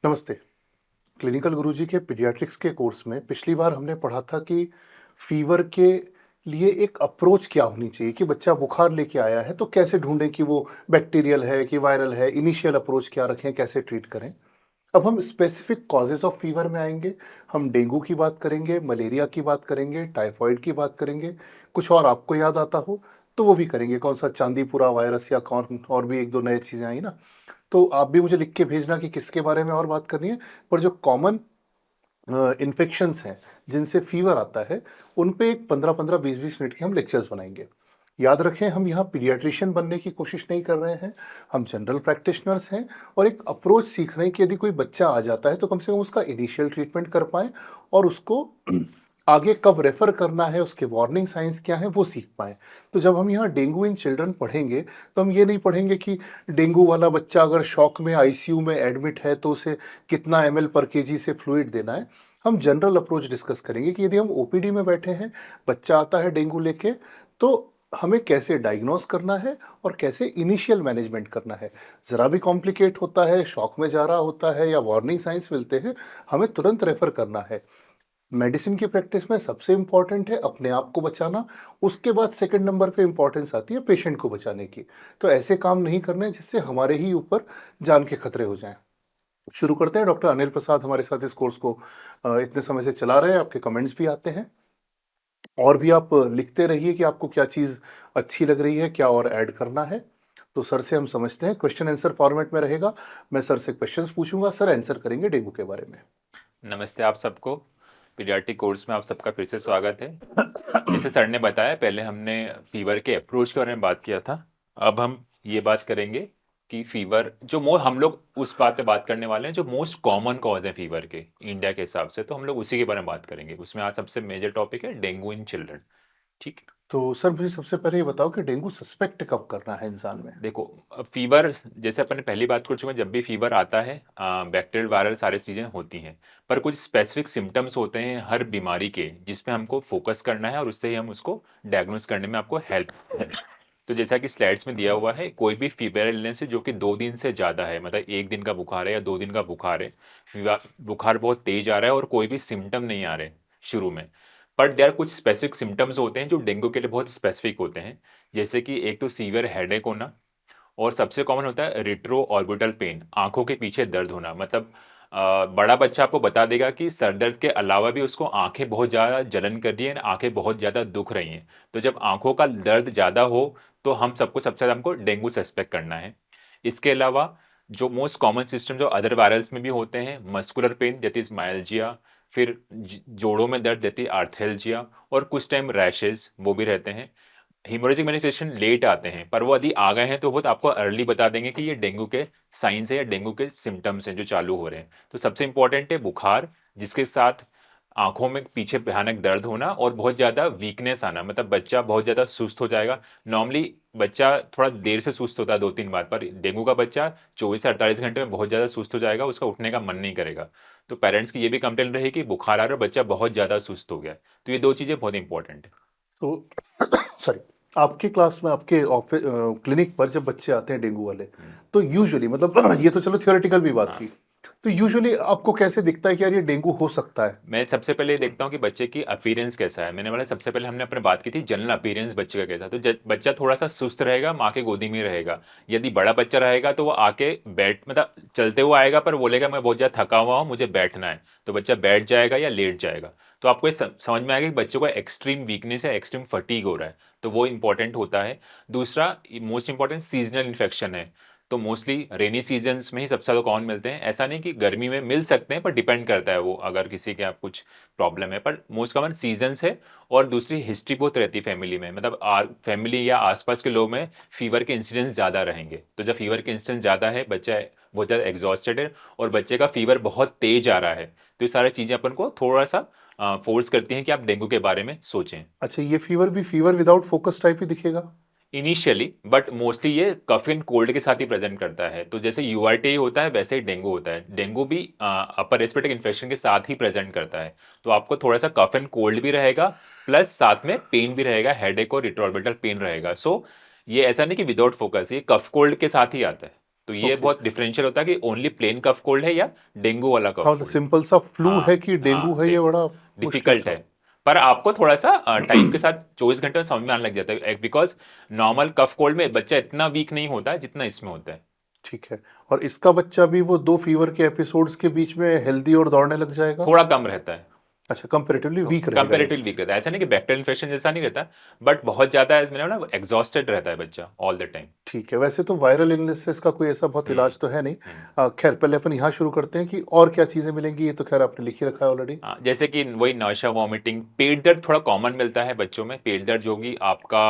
नमस्ते। क्लिनिकल गुरुजी के पीडियाट्रिक्स के कोर्स में पिछली बार हमने पढ़ा था कि फीवर के लिए एक अप्रोच क्या होनी चाहिए कि बच्चा बुखार लेके आया है तो कैसे ढूंढें कि वो बैक्टीरियल है कि वायरल है, इनिशियल अप्रोच क्या रखें, कैसे ट्रीट करें। अब हम स्पेसिफिक कॉजेज ऑफ फीवर में आएंगे। हम डेंगू की बात करेंगे, मलेरिया की बात करेंगे, टाइफाइड की बात करेंगे। कुछ और आपको याद आता हो तो वो भी करेंगे, कौन सा चांदीपुरा वायरस या कौन और भी एक दो नए चीज़ें आई ना, तो आप भी मुझे लिख के भेजना कि किसके बारे में और बात करनी है। पर जो कॉमन इन्फेक्शंस हैं, जिनसे फ़ीवर आता है, उन पे एक 15-15, 20-20 मिनट के हम लेक्चर्स बनाएँगे। याद रखें, हम यहाँ पीडियाट्रिशियन बनने की कोशिश नहीं कर रहे हैं, हम जनरल प्रैक्टिशनर्स हैं और एक अप्रोच सीख रहे हैं कि यदि कोई बच्चा आ जाता है, तो कम से कम उसका इनिशियल ट्रीटमेंट कर पाएँ और उसको आगे कब रेफ़र करना है, उसके वार्निंग साइन्स क्या हैं, वो सीख पाएँ। तो जब हम यहाँ डेंगू इन चिल्ड्रन पढ़ेंगे, तो हम ये नहीं पढ़ेंगे कि डेंगू वाला बच्चा अगर शॉक में आईसीयू में एडमिट है, तो उसे कितना एमएल पर केजी से फ्लूइड देना है। हम जनरल अप्रोच डिस्कस करेंगे कि यदि हम ओपीडी में बैठे हैं, बच्चा आता है डेंगू लेके, तो हमें कैसे डायग्नोस करना है और कैसे इनिशियल मैनेजमेंट करना है। ज़रा भी कॉम्प्लिकेट होता है, शॉक में जा रहा होता है या वार्निंग साइंस मिलते हैं, हमें तुरंत रेफ़र करना है। मेडिसिन की प्रैक्टिस में सबसे इम्पोर्टेंट है अपने आप को बचाना, उसके बाद सेकंड नंबर पे इम्पोर्टेंस आती है पेशेंट को बचाने की। तो ऐसे काम नहीं करने हैं जिससे हमारे ही ऊपर जान के खतरे हो जाएँ। शुरू करते हैं। डॉक्टर अनिल प्रसाद हमारे साथ इस कोर्स को इतने समय से चला रहे हैं, आपके कमेंट्स भी आते हैं और भी आप लिखते रहिए कि आपको क्या चीज़ अच्छी लग रही है, क्या और ऐड करना है। तो सर से हम समझते हैं, क्वेश्चन आंसर फॉर्मेट में रहेगा। मैं सर से क्वेश्चंस पूछूंगा, सर आंसर करेंगे डेंगू के बारे में। नमस्ते आप सबको। पीडियाट्रिक कोर्स में आप सबका फिर से स्वागत है। जैसे सर ने बताया, पहले हमने फीवर के अप्रोच के बारे में बात किया था। अब हम ये बात करेंगे कि फीवर जो हम लोग उस बात पे बात करने वाले हैं जो मोस्ट कॉमन कॉज है फीवर के इंडिया के हिसाब से, तो हम लोग उसी के बारे में बात करेंगे। उसमें आज सबसे मेजर टॉपिक है डेंगू इन चिल्ड्रन। ठीक है। तो सर मुझे सबसे पहले ये बताओ कि डेंगू सस्पेक्ट कब करना है इंसान में? देखो, फीवर जैसे अपन ने पहली बात कर चुके हैं, जब भी फीवर आता है बैक्टीरियल वायरल सारी चीज़ें होती हैं, पर कुछ स्पेसिफिक सिम्टम्स होते हैं हर बीमारी के जिस पे हमको फोकस करना है और उससे ही हम उसको डायग्नोस करने में आपको हेल्प है। तो जैसा कि स्लाइड्स में दिया हुआ है, कोई भी फीवर इलनेस है जो कि 2 दिन से ज़्यादा है, मतलब 1 दिन का बुखार है या 2 दिन का बुखार है, फीवर बुखार बहुत तेज आ रहा है और कोई भी सिम्टम नहीं आ रहे शुरू में, बट देयर कुछ स्पेसिफिक सिम्टम्स होते हैं जो डेंगू के लिए बहुत स्पेसिफिक होते हैं। जैसे कि एक तो सीवियर हेडेक होना, और सबसे कॉमन होता है रेट्रो ऑर्बिटल पेन, आंखों के पीछे दर्द होना। मतलब बड़ा बच्चा आपको बता देगा कि सर दर्द के अलावा भी उसको आंखें बहुत ज़्यादा जलन कर रही है, आंखें बहुत ज़्यादा दुख रही हैं। तो जब आंखों का दर्द ज़्यादा हो तो हम सबको सबसे ज़्यादा हमको डेंगू सस्पेक्ट करना है। इसके अलावा जो मोस्ट कॉमन सिस्टम जो अदर वायरल्स में भी होते हैं, मस्कुलर पेन दैट इज माइल्जिया, फिर जोड़ों में दर्द दैट इज आर्थेल्जिया, और कुछ टाइम रैशेज वो भी रहते हैं। हेमोरेजिक मैनिफेस्टेशन लेट आते हैं, पर वो यदि आ गए हैं तो वो आपको अर्ली बता देंगे कि ये डेंगू के साइंस है या डेंगू के सिम्टम्स हैं जो चालू हो रहे हैं। तो सबसे इंपॉर्टेंट है बुखार, जिसके साथ आंखों में पीछे भयानक दर्द होना और बहुत ज़्यादा वीकनेस आना, मतलब बच्चा बहुत ज़्यादा सुस्त हो जाएगा। नॉर्मली बच्चा थोड़ा देर से सुस्त होता है 2-3 बार, पर डेंगू का बच्चा 24 से 48 घंटे में बहुत ज़्यादा सुस्त हो जाएगा, उसका उठने का मन नहीं करेगा। तो पेरेंट्स की ये भी कंप्लेन रही कि बुखार आ रहा है और बच्चा बहुत ज़्यादा सुस्त हो गया है। तो ये 2 चीज़ें बहुत इंपॉर्टेंट है। तो सॉरी, आपके क्लास में, आपके ऑफिस क्लिनिक पर जब बच्चे आते हैं डेंगू वाले, हुँ। तो यूजुअली मतलब ये तो चलो थियोरेटिकल भी बात हाँ। थी। तो यूजुअली आपको कैसे दिखता है कि यार ये डेंगू हो सकता है? मैं सबसे पहले ये देखता हूँ कि बच्चे की अपीयरेंस कैसा है। मैंने बोला सबसे पहले हमने अपने बात की थी जनरल अपीयरेंस बच्चे का कैसा है। तो बच्चा थोड़ा-सा सुस्त रहेगा, माँ के गोदी में रहेगा। यदि बड़ा बच्चा रहेगा तो वो आके बैठ मतलब चलते हुए आएगा पर बोलेगा मैं बहुत ज़्यादा थका हुआ हूँ, मुझे बैठना है। तो बच्चा बैठ जाएगा या लेट जाएगा। तो आपको ये समझ में आएगा कि बच्चों को एक्सट्रीम वीकनेस या एक्सट्रीम फटीग हो रहा है। तो वो इम्पोर्टेंट होता है। दूसरा मोस्ट इम्पोर्टेंट सीज़नल इन्फेक्शन है। तो मोस्टली रेनी सीजन्स में ही सबसे ज़्यादा कॉमन मिलते हैं। ऐसा नहीं कि गर्मी में मिल सकते हैं, पर डिपेंड करता है वो, अगर किसी के आप कुछ प्रॉब्लम है, पर मोस्ट कॉमन सीजन्स है। और दूसरी हिस्ट्री बहुत रहती है फैमिली में, मतलब फैमिली या आसपास के लोग में फीवर के इंसिडेंट्स ज़्यादा रहेंगे। तो जब फीवर के इंसिडेंट्स ज़्यादा है, बच्चा बहुत ज़्यादा एग्जॉस्टेड है और बच्चे का फीवर बहुत तेज आ रहा है, तो ये सारी चीज़ें अपन को थोड़ा सा फोर्स करती हैं कि आप डेंगू के बारे में सोचें अच्छा, ये फीवर भी फीवर विदाउट फोकस टाइप ही दिखेगा? इनिशियली, बट मोस्टली ये कफ एंड कोल्ड के साथ ही प्रेजेंट करता है। तो जैसे यूआरटी होता है वैसे ही डेंगू होता है। डेंगू भी अपर रेस्पिरेटरी इन्फेक्शन के साथ ही प्रेजेंट करता है। तो आपको थोड़ा सा कफ एंड कोल्ड भी रहेगा, प्लस साथ में पेन भी रहेगा, हेडेक और रिट्रोऑर्बिटल पेन रहेगा। सो ये ऐसा नहीं कि विदाउट फोकस, ये कफ कोल्ड के साथ ही आता है। तो ये ओके। बहुत डिफरेंशियल होता है कि ओनली प्लेन कफ कोल्ड है या डेंगू वाला कफ हाँ, मतलब कोल्ड है। सिंपल सा फ्लू है हाँ, कि डेंगू हाँ, है, ये बड़ा मुश्किल डिफिकल्ट है। था। पर आपको थोड़ा-सा टाइम के साथ 24 घंटे में समझ में आने लग जाता है बिकॉज़ नॉर्मल कफ कोल्ड में बच्चा इतना वीक नहीं होता है जितना इसमें होता है। ठीक है। और इसका बच्चा भी वो 2 फीवर के एपिसोड्स के बीच में हेल्दी और दौड़ने लग जाएगा? थोड़ा कम रहता है। अच्छा, कंपैरेटिवली तो वीक रहेगा ये कंपैरेटिवली वीक बच्चा। रहता है। ऐसा नहीं कि बैक्टीरियल इन्फेक्शन जैसा नहीं रहता, बट बहुत ज़्यादा इसमें ना एग्ज़ॉस्टेड रहता है बच्चा ऑल द टाइम। ठीक है, वैसे तो वायरल इलनेसेस का कोई ऐसा बहुत हुँ, इलाज तो है नहीं। हुँ। खैर पहले अपन यहाँ शुरू करते हैं कि और क्या चीज़ें मिलेंगी, ये तो खैर आपने लिख ही रखा है ऑलरेडी। हाँ, जैसे कि वही नाusea, वॉमिटिंग, पेट दर्द थोड़ा कॉमन मिलता है बच्चों में। पेट दर्द जो कि आपका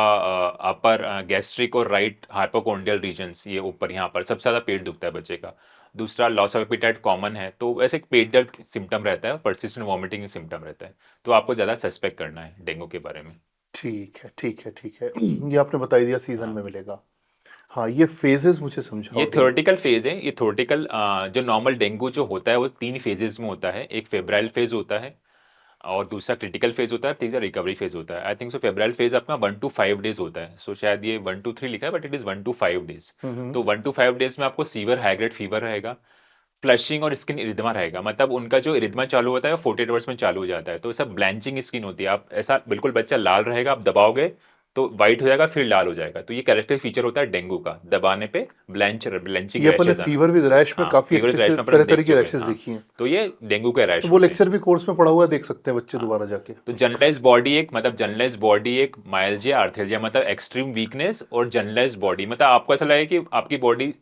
अपर गैस्ट्रिक और राइट हाइपोकोंडियल रीजन्स, ये ऊपर यहाँ पर सबसे ज़्यादा पेट दुखता है बच्चे का। दूसरा लॉस ऑफ एपेटाइट कॉमन है, तो वैसे एक पेट दर्द सिम्पटम रहता है और पर्सिस्टेंट वॉमिटिंग सिम्पटम रहता है। तो आपको ज़्यादा सस्पेक्ट करना है डेंगू के बारे में। ठीक है, ठीक है, ठीक है। ये आपने बता ही दिया सीज़न हाँ। में मिलेगा। हाँ, ये फ़ेजेज़ मुझे ये समझाओ डेंगू। थ्योरेटिकल फेज है। ये थ्योरेटिकल जो नॉर्मल डेंगू जो होता है वो 3 फेजेस में होता है। एक फेब्राइल फेज होता है और दूसरा क्रिटिकल फेज होता है, तीसरा रिकवरी फेज होता है। I think so febrile phase आपका 1 टू 5 डेज होता है। सो शायद ये 1 टू 3 लिखा है but it is 1 to 5 days. हुँ, हुँ। तो 1 टू 5 डेज में आपको सीवियर हाई ग्रेड फीवर रहेगा, फ्लशिंग और स्किन इरिथमा रहेगा। मतलब उनका जो इरिथमा चालू होता है वो 48 आवर्स में चालू हो जाता है। तो ऐसा ब्लैंचिंग स्किन होती है। आप ऐसा बिल्कुल बच्चा लाल रहेगा, आप दबाओगे तो व्हाइट हो जाएगा फिर लाल हो जाएगा। तो ये कैरेक्टर फीचर होता है डेंगू का, दबाने पे ब्लैंचिंग ये अपन ने रैशेज़ आना। फ़ीवर विद रैश में हाँ, काफ़ी फीवर अच्छे रैश से में अपन तरह-तरह देख की चुके हैं। रैशेज़ हाँ, देखी हैं। तो ये डेंगू के तो रैश वो होते हैं। लेक्चर भी कोर्स में पढ़ा हुआ है, देख सकते हैं बच्चे हाँ, दोबारा जाके। तो जनरलाइज्ड बॉडी एक मतलब जनरलाइज्ड बॉडी एक माइल्जिया, आर्थल्जिया मतलब एक्सट्रीम वीकनेस और जनरलाइज्ड बॉडी मतलब आपको ऐसा लगे कि आपकी बॉडी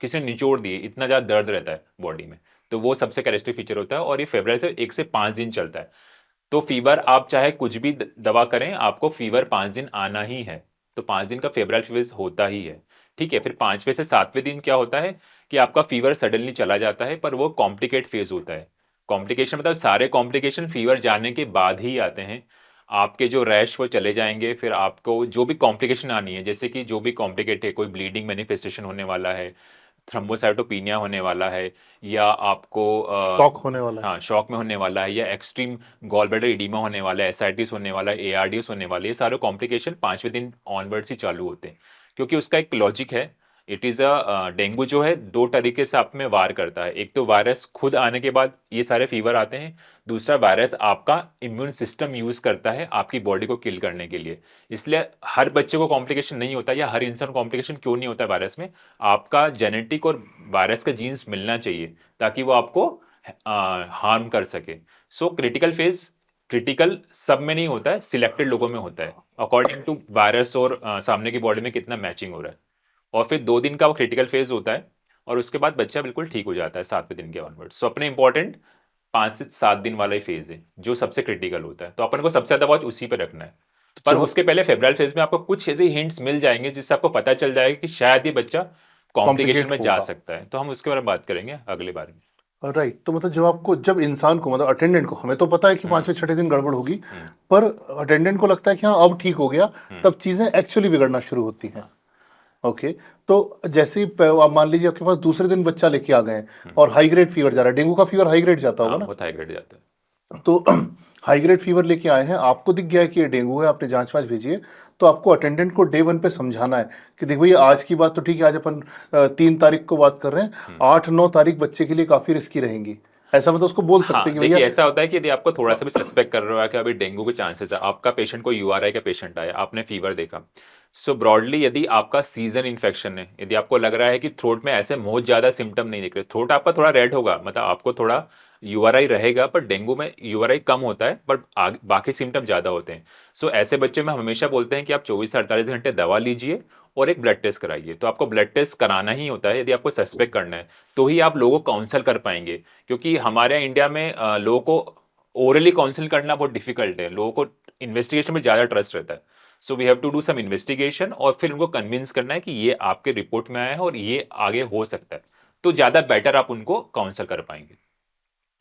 किसी ने निचोड़ दी है, इतना ज़्यादा दर्द रहता है बॉडी में। तो वो सबसे कैरेक्टरिस्टिक फीचर होता है और ये फेब्रुअरी से 1 से 5 दिन चलता है। तो फीवर आप चाहे कुछ भी दवा करें, आपको फीवर 5 दिन आना ही है। तो 5 दिन का फेब्रुअरी फेज होता ही है। ठीक है, फिर 5वें से 7वें दिन क्या होता है कि आपका फीवर सडनली चला जाता है, पर वो कॉम्प्लिकेट फेज होता है। कॉम्प्लिकेशन मतलब सारे कॉम्प्लिकेशन फीवर जाने के बाद ही आते हैं। आपके जो रैश वो चले जाएंगे, फिर आपको जो भी कॉम्प्लिकेशन आनी है, जैसे कि जो भी कॉम्प्लिकेट है, कोई ब्लीडिंग मैनिफेस्टेशन होने वाला है, थ्रोम्बोसाइटोपिनिया होने वाला है, या आपको शॉक होने वाला है। हाँ, शॉक में होने वाला है, या एक्सट्रीम गॉल ब्लैडर एडिमा होने वाला है, एसाइटिस होने वाला है, एआरडीएस होने वाली है। ये सारे कॉम्प्लिकेशन 5वें दिन ऑनवर्ड्स ही चालू होते हैं, क्योंकि उसका एक लॉजिक है। इट इज़ डेंगू जो है 2 तरीके से आप में वार करता है। एक तो वायरस खुद आने के बाद ये सारे फीवर आते हैं, दूसरा वायरस आपका इम्यून सिस्टम यूज़ करता है आपकी बॉडी को किल करने के लिए। इसलिए हर बच्चे को कॉम्प्लिकेशन नहीं होता, या हर इंसान को कॉम्प्लिकेशन क्यों नहीं होता है वायरस में। आपका जेनेटिक और वायरस का जीन्स मिलना चाहिए ताकि वो आपको हार्म कर सके। सो क्रिटिकल फेज क्रिटिकल सब में नहीं होता है, सिलेक्टेड लोगों में होता है अकॉर्डिंग टू वायरस और सामने की बॉडी में कितना मैचिंग हो रहा है। और फिर 2 दिन का वो क्रिटिकल फेज होता है और उसके बाद बच्चा बिल्कुल ठीक हो जाता है 7वें दिन के ऑनवर्ड। सो अपने इंपॉर्टेंट 5 से 7 दिन वाला ही फेज है जो सबसे क्रिटिकल होता है, तो अपन को सबसे ज्यादा वॉच उसी पे रखना है। तो पर जब उसके पहले फेब्रुअरी फेज में आपको कुछ ऐसे हिंट्स मिल जाएंगे जिससे आपको पता चल जाएगा कि शायद ये बच्चा कॉम्प्लिकेशन कॉम्प्लिकेट में जा होगा। सकता है। तो हम उसके बारे में बात करेंगे अगले बार में। राइट, तो मतलब जब इंसान को, मतलब अटेंडेंट को, हमें तो पता है कि हम्म, 5वें 6ठे दिन गड़बड़ होगी, हम्म, पर अटेंडेंट को लगता है कि हाँ अब ठीक हो गया, हम्म, तब चीज़ें एक्चुअली बिगड़ना शुरू होती हैं। हाँ, ओके। तो जैसे ही आप मान लीजिए आपके पास दूसरे दिन बच्चा लेके आ गए हैं हम्म, और हाई ग्रेड फीवर जा रहा है, डेंगू का फीवर हाई ग्रेड जाता होगा हाँ, ना? बहुत हाई ग्रेड जाता है। तो हाई ग्रेड फीवर लेके आए हैं, आपको दिख गया है कि ये डेंगू है, आपने जांच वांच भेजी है, तो आपको अटेंडेंट को डे 1 पे समझाना है कि देखो भैया आज की बात तो ठीक है, आज अपन 3 तारीख को बात कर रहे हैं, हम्म। 8 9 तारीख बच्चे के लिए काफ़ी रिस्की रहेंगी। ऐसा मतलब उसको बोल सकते हाँ, हैं कि भैया। देखिए ऐसा होता है कि यदि आपको थोड़ा-सा भी सस्पेक्ट कर रहा है कि अभी डेंगू के चांसेस है, आपका पेशेंट कोई यूआरआई का पेशेंट आया, आपने फीवर देखा। सो ब्रॉडली यदि आपका सीज़न इन्फेक्शन है, यदि आपको लग रहा है कि थ्रोट में ऐसे बहुत ज़्यादा सिम्पटम नहीं दिख रहे, थ्रोट आपका थोड़ा रेड होगा, मतलब आपको थोड़ा यूआरआई रहेगा, पर डेंगू में यूआरआई कम होता है, बट बाकी सिम्पटम ज़्यादा होते हैं। सो ऐसे बच्चे में हम हमेशा बोलते हैं कि आप 24 से 48 घंटे दवा लीजिए और एक ब्लड टेस्ट कराइए। तो आपको ब्लड टेस्ट कराना ही होता है यदि आपको सस्पेक्ट करना है, तो ही आप लोगों को काउंसल कर पाएँगे। क्योंकि हमारे यहाँ इंडिया में लोगों को ओरली काउंसिल करना बहुत डिफिकल्ट है। लोगों को इन्वेस्टिगेशन में ज़्यादा ट्रस्ट रहता है। So we have to do some investigation और फिर उनको कन्विंस करना है कि ये आपके रिपोर्ट में आया है और ये आगे हो सकता है। तो ज़्यादा बेटर आप उनको काउंसल कर पाएँगे।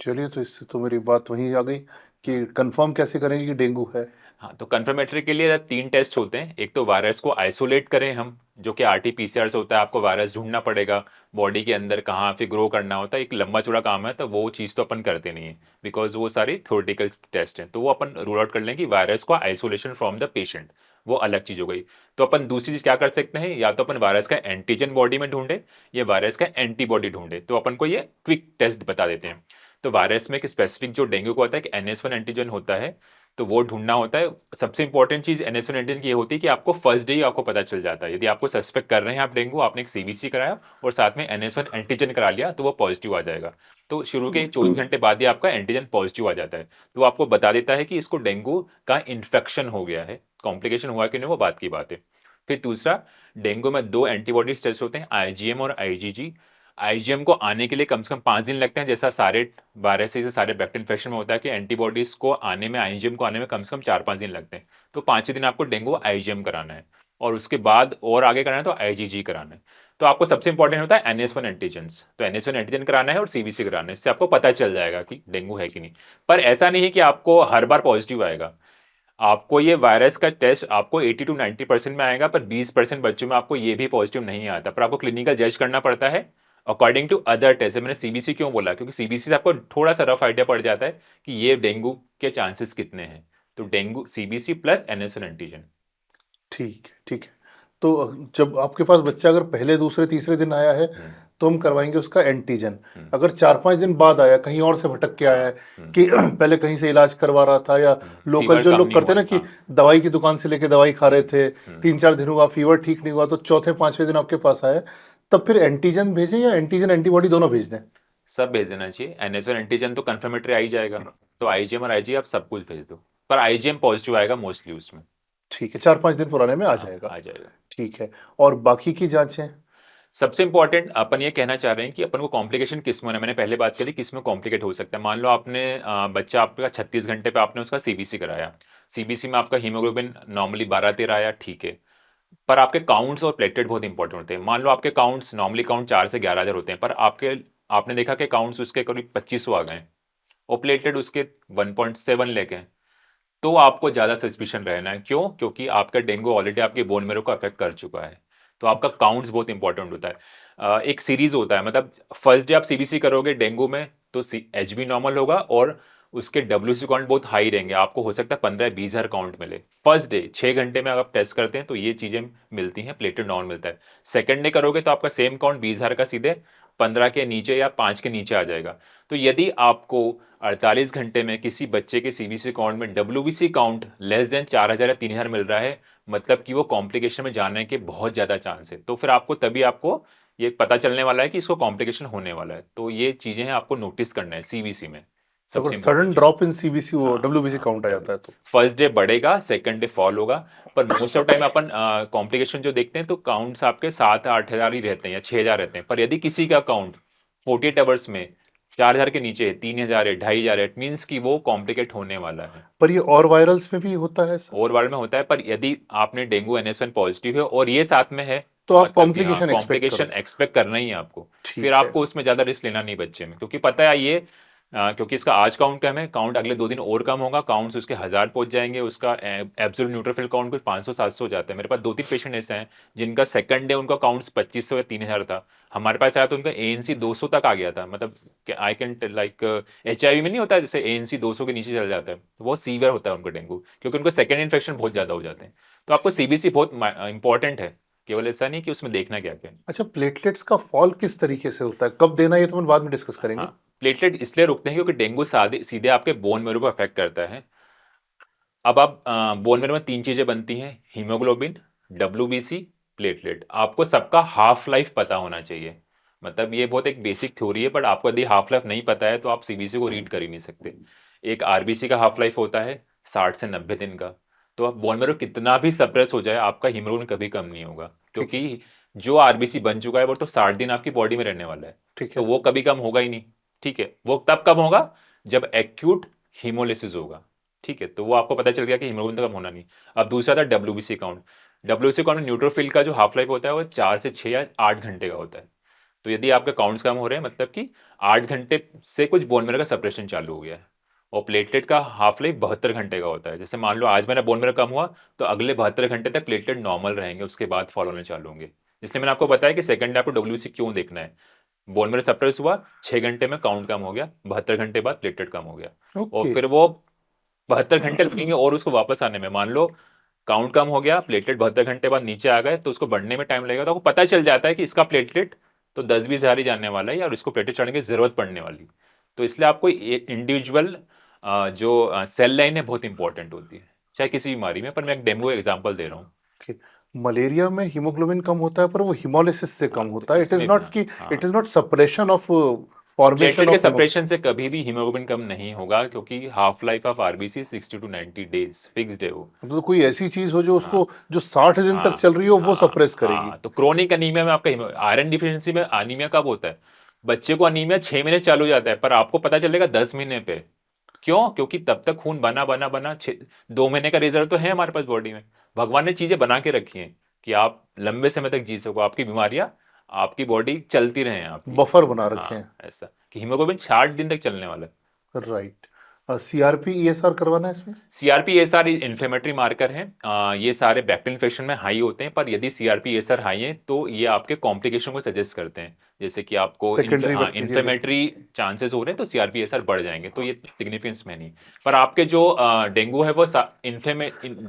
चलिए, तो इससे तो मेरी बात वहीं आ गई कि कंफर्म कैसे करेंगे कि डेंगू है। हाँ, तो कन्फर्मेटरी के लिए 3 टेस्ट होते हैं। एक तो वायरस को आइसोलेट करें हम, जो कि आरटी-पीसीआर से होता है। आपको वायरस ढूँढना पड़ेगा, बॉडी के अंदर कहाँ पे ग्रो करना होता है। एक लंबा-चौड़ा काम है, तो वो चीज़ तो अपन करते नहीं हैं, बिकॉज़ वो सारी थ्योरेटिकल टेस्ट हैं। तो वो अपन रूल आउट कर लें कि वायरस को आइसोलेशन फ्रॉम द पेशेंट, वो अलग चीज़ हो गई। तो अपन दूसरी चीज़ क्या कर सकते हैं, या तो अपन वायरस का एंटीजन बॉडी में ढूंढे या वायरस का एंटीबॉडी ढूंढे। तो अपन को ये क्विक टेस्ट बता देते हैं। तो वायरस में एक स्पेसिफिक जो डेंगू को होता है कि NS1 एंटीजन होता है, तो वो ढूंढना होता है। सबसे इंपॉर्टेंट चीज़ NS1 एंटीजन की ये होती है कि आपको फर्स्ट डे ही आपको पता चल जाता है। यदि आपको सस्पेक्ट कर रहे हैं आप डेंगू, आपने एक CBC कराया और साथ में NS1 एंटीजन करा लिया, तो वो पॉजिटिव आ जाएगा। तो शुरू के 24 घंटे बाद ही आपका एंटीजन पॉजिटिव आ जाता है। तो वो आपको बता देता है कि इसको डेंगू का इन्फेक्शन हो गया है। कॉम्प्लिकेशन हुआ कि नहीं वो बात की बात है। फिर दूसरा, डेंगू में 2 एंटीबॉडीज टेस्ट होते हैं, IgM और IgG। IgM को आने के लिए कम से कम 5 दिन लगते हैं, जैसा सारे वायरस से सारे बैक्टीरियल इन्फेक्शन में होता है कि एंटीबॉडीज को आने में, IgM को आने में कम से कम 4-5 दिन लगते हैं। तो 5 दिन आपको डेंगू IgM कराना है और उसके बाद और आगे कराना है तो IgG कराना है। तो आपको सबसे इंपॉर्टेंट होता है NS1 एंटीजेंस। तो NS1 एंटीजन कराना है और CBC कराना है, इससे आपको पता चल जाएगा कि डेंगू है कि नहीं। पर ऐसा नहीं है कि आपको हर बार पॉजिटिव आएगा। आपको ये वायरस का टेस्ट आपको 80 to 90% में आएगा, पर 20% बच्चों में आपको ये भी पॉजिटिव नहीं आता। पर आपको क्लिनिकल जज करना पड़ता है अकॉर्डिंग टू अदर टेस्ट। मैंने CBC क्यों बोला, क्योंकि CBC से आपको थोड़ा सा रफ आइडिया पड़ जाता है कि ये डेंगू के चांसेस कितने हैं। तो dengue CBC plus NS1 antigen. ठीक है, ठीक है। तो जब आपके पास बच्चा अगर पहले, दूसरे, तीसरे दिन आया है, तो हम करवाएँगे उसका एंटीजन। अगर 4-5 दिन बाद आया, कहीं और से भटक के आया है कि पहले कहीं से इलाज करवा रहा था, या लोकल फीवर जो कम लोग नहीं करते हुआ हैं ना कि हाँ। दवाई की दुकान से लेके दवाई खा रहे थे, 3-4 दिन हुआ, फीवर ठीक नहीं हुआ, तो चौथे, 5वें दिन आपके पास आया, तब फिर एंटीजन भेजें या एंटीजन एंटीबॉडी दोनों भेज दें? सब भेज देना चाहिए। NS1 एंटीजन तो कंफर्मेटरी आ ही जाएगा, तो IgM और IG आप सब कुछ भेज दो। पर IgM पॉजिटिव आएगा मोस्टली उसमें। ठीक है, 4-5 दिन पुराने में आ हाँ जाएगा। आ जाएगा। ठीक है, और बाकी की जाँचें? सबसे इंपॉर्टेंट अपन ये कहना चाह रहे हैं कि अपन को कॉम्प्लिकेशन किस में होना है। मैंने पहले बात करी किस में कॉम्प्लिकेट हो सकता है। मान लो आपने बच्चा आपका 36 घंटे पे आपने उसका CBC कराया। CBC में आपका हीमोग्लोबिन नॉर्मली 12-13 आया, ठीक है। पर आपके काउंट्स और प्लेटलेट बहुत इंपॉर्टेंट होते हैं। मान लो आपके काउंट्स नॉर्मली काउंट 4 से 11,000 होते हैं, पर आपने देखा कि काउंट्स उसके करीब 2500 आ गए और प्लेटलेट उसके 1.7 लेके हैं, तो आपको ज़्यादा सस्पिशन रहना है। क्यों? क्योंकि आपका डेंगू ऑलरेडी आपके बोन मैरो को अफेक्ट कर चुका है। तो आपका काउंट्स बहुत इंपॉर्टेंट होता है। एक सीरीज होता है, मतलब फर्स्ट डे आप CBC करोगे डेंगू में तो HB नॉर्मल होगा और उसके WC काउंट बहुत हाई रहेंगे। आपको हो सकता है 15-20 हज़ार काउंट मिले फर्स्ट डे। 6 घंटे में अगर आप टेस्ट करते हैं तो ये चीज़ें मिलती हैं, प्लेटलेट नॉर्मल मिलता है। सेकंड डे करोगे तो आपका सेम काउंट 20,000 का सीधे 15 के नीचे या 5 के नीचे आ जाएगा। तो यदि आपको 48 घंटे में किसी बच्चे के CBC काउंट में WBC काउंट लेस देन 4,000 या 3,000 मिल रहा है, मतलब कि वो कॉम्प्लिकेशन में जाने के बहुत ज़्यादा चांस है। तो फिर आपको तभी आपको ये पता चलने वाला है कि इसको कॉम्प्लिकेशन होने वाला है। तो ये चीज़ें हैं आपको नोटिस करना है CBC में, अगर सबसे sudden important cheese. Drop in CBC, वो हाँ, डब्ल्यूबीसी हाँ, काउंट आ डब्ल्यू जाता है तो? फर्स्ट डे बढ़ेगा, सेकंड डे फॉल होगा। पर most of time upon complication जो देखते हैं तो काउंट्स आपके 7-8 हज़ार ही रहते हैं या 6,000 रहते हैं। पर यदि किसी का काउंट 48 आवर्स में 4,000 के नीचे है, 3,000 है, 2,500 है, इट मीन्स कि वो कॉम्प्लिकेट होने वाला है। पर ये और वायरल्स में भी होता है ऐसा? और वार्ड में होता है, पर यदि आपने डेंगू NS1 पॉजिटिव है और ये साथ में है, तो आप मतलब कि हाँ कॉम्प्लिकेशन एक्सपेक्ट कॉम्प्लिकेशन करो। एक्सपेक्ट करना ही है आपको। फिर ठीक है। आपको उसमें ज़्यादा रिस्क लेना नहीं बच्चे में, क्योंकि पता है ये क्योंकि इसका आज काउंट कम है, काउंट अगले 2 दिन और कम होगा, काउंट्स उसके 1,000 पहुंच जाएंगे, उसका एब्सोल्यूट न्यूट्रोफिल काउंट कुछ 500-700 हो जाता है। मेरे पास 2-3 पेशेंट ऐसे हैं जिनका सेकंड डे उनका काउंट्स 2,500 या 3,000 था। हमारे पास आया तो उनका ANC 200 तक आ गया था। मतलब आई कैन लाइक HIV में नहीं होता है, जैसे ANC 200 के नीचे चल जाता है, तो बहुत सीवियर होता है उनको डेंगू, क्योंकि उनको सेकंड इन्फेक्शन बहुत ज़्यादा हो जाते हैं। तो आपको CBC बहुत इंपॉर्टेंट है, केवल ऐसा नहीं कि उसमें देखना क्या क्या है। अच्छा, प्लेटलेट्स का फॉल किस तरीके से होता है, कब देना, ये तो हम बाद में डिस्कस हाँ, करेंगे। प्लेटलेट इसलिए रुकते हैं क्योंकि डेंगू सीधे आपके बोन मैरो को अफेक्ट करता है। अब आप बोन मैरो में 3 चीजें बनती हैं, हीमोग्लोबिन, WBC, प्लेटलेट। आपको सबका हाफ लाइफ पता होना चाहिए। मतलब ये बहुत एक बेसिक थ्योरी है, बट आपको यदि हाफ लाइफ नहीं पता है तो आप CBC को रीड कर ही नहीं सकते। एक RBC का हाफ लाइफ होता है 60 से 90 दिन का। तो आप बोन मैरो कितना भी सप्रेस हो जाए, आपका हीमोग्लोबिन कभी कम नहीं होगा, ठीक है। क्योंकि जो RBC बन चुका है वो तो 60 दिन आपकी बॉडी में रहने वाला है। ठीक तो है। वो कभी कम होगा ही नहीं। ठीक है, वो तब कम होगा जब एक्यूट हीमोलिसिस होगा। ठीक है, तो वो आपको पता चल गया कि हीमोग्लोबिन तो कम होना नहीं। अब दूसरा था WBC काउंट। WBC काउंट में न्यूट्रोफिल का जो हाफ लाइफ होता है वो 4 से 6 या 8 घंटे का होता है। तो यदि आपके काउंट्स कम हो रहे हैं, मतलब कि 8 घंटे से कुछ बोन मैरो का सप्रेशन चालू हो गया है। और प्लेटलेट का हाफ लाइफ 72 घंटे का होता है। जैसे मान लो आज मेरा बोन मैरो कम हुआ तो अगले 72 घंटे तक प्लेटलेट नॉर्मल रहेंगे, उसके बाद फॉलो होने चालू होंगे। इसलिए मैंने आपको बताया कि सेकंड डे आपको WBC क्यों देखना है। बोन मैरो सप्रेस हुआ, 6 घंटे में काउंट कम हो गया, 72 घंटे बाद प्लेटलेट कम हो गया। और ओके। फिर वो 72 घंटे लगेंगे और उसको वापस आने में। मान लो काउंट कम हो गया, प्लेटलेट 72 घंटे बाद नीचे आ गए, तो उसको बढ़ने में टाइम लगेगा, तो आपको पता चल जाता है कि इसका प्लेटलेट तो 10-20 हज़ार ही जाने वाला है और इसको प्लेटलेट चढ़ने की जरूरत पड़ने वाली। तो इसलिए आपको इंडिविजुअल जो सेल लाइन है बहुत इंपॉर्टेंट होती है, चाहे किसी बीमारी में, पर मैं एक डेमो एग्जांपल दे रहा हूँ। कि मलेरिया में हीमोग्लोबिन कम होता है पर वो हिमोलिसिस से कम हाँ, तो होता है, इट इज इसमें नॉट कि हाँ, it is not suppression of formation platelet के ऑफ हीमो। सेपरेशन से कभी भी हीमोग्लोबिन कम नहीं होगा, क्योंकि half life of RBC 60 to 90 days fixed है वो। तो कोई ऐसी चीज हो जो हाँ, उसको जो 60 दिन तक हाँ, चल रही हो वो हाँ, सप्रेस करेगी। हाँ, तो क्रोनिक अनीमिया में आपका आयरन डिफिशिएंसी में अनीमिया कब होता है? बच्चे को अनीमिया 6 महीने चालू हो जाता है, पर आपको पता चलेगा 10 महीने पे। क्यों? क्योंकि तब तक खून बना बना बना 2 महीने का रिजर्व तो है हमारे पास बॉडी में। भगवान ने चीजें बना के रखी हैं कि आप लंबे समय तक जी सको, आपकी बीमारियां, आपकी बॉडी चलती रहे आपकी। बफर बना रखे हाँ, हैं। ऐसा कि हीमोग्लोबिन 60 दिन तक चलने वाला है। राइट। सीआरपी ईएसआर करवाना है इसमें। सीआरपी-एएसआर इन्फ्लेमेटरी मार्कर है। ये सारे बैक्टीरियल इन्फेक्शन में हाई होते हैं, पर यदि सीआरपी-एएसआर हाई है तो ये आपके कॉम्प्लिकेशन को सजेस्ट करते हैं, जैसे कि आपको सेकेंडरी बैक्टीरियल। इन्फ्लेमेटरी चांसेस हो रहे हैं तो सीआरपी-एएसआर बढ़ जाएंगे, तो ये सिग्निफिकेंस में नहीं। पर आपके जो डेंगू है वो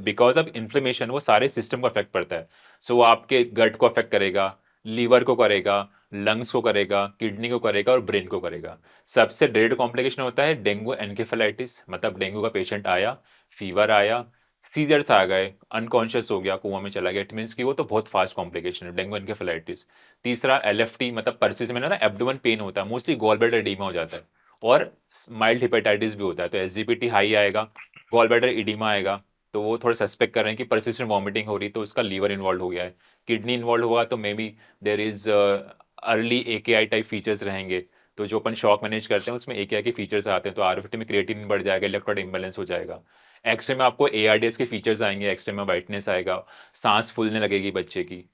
बिकॉज ऑफ इन्फ्लेमेशन वो सारे सिस्टम को अफेक्ट पड़ता है। सो वो आपके गट को अफेक्ट करेगा, लीवर को करेगा, लंग्स को करेगा, किडनी को करेगा और ब्रेन को करेगा। सबसे रेयर कॉम्प्लिकेशन होता है डेंगू एनकेफेलाइटिस, मतलब डेंगू का पेशेंट आया, फीवर आया, सीजर्स आ गए, अनकॉन्शियस हो गया, कुआं में चला गया, इट मीन्स कि वो तो बहुत फास्ट कॉम्प्लिकेशन है डेंगू एनकेफेलाइटिस। तीसरा एलएफटी, मतलब परसिस में ना एब्डोमेन पेन होता है, मोस्टली गॉल ब्लैडर एडीमा हो जाता है, और माइल्ड हेपेटाइटिस भी होता है, तो एसजीपीटी हाई आएगा, गॉल ब्लैडर एडीमा आएगा, तो वो थोड़ा सस्पेक्ट कर रहे हैं कि परसिस्टेंट वॉमिटिंग हो रही, तो उसका लीवर इन्वॉल्व हो गया है। किडनी इन्वॉल्व होगा तो may be there is early एकेआई type features रहेंगे, तो जो अपन शॉक मैनेज करते हैं उसमें एकेआई के फीचर्स आते हैं, तो आरएफटी में क्रिएटिनिन बढ़ जाएगा, इलेक्ट्रोलाइट इंबैलेंस हो जाएगा। एक्सरे में आपको एआरडीएस के फीचर्स आएंगे, एक्सरे में वाइटनेस आएगा, सांस फूलने लगेगी बच्चे की,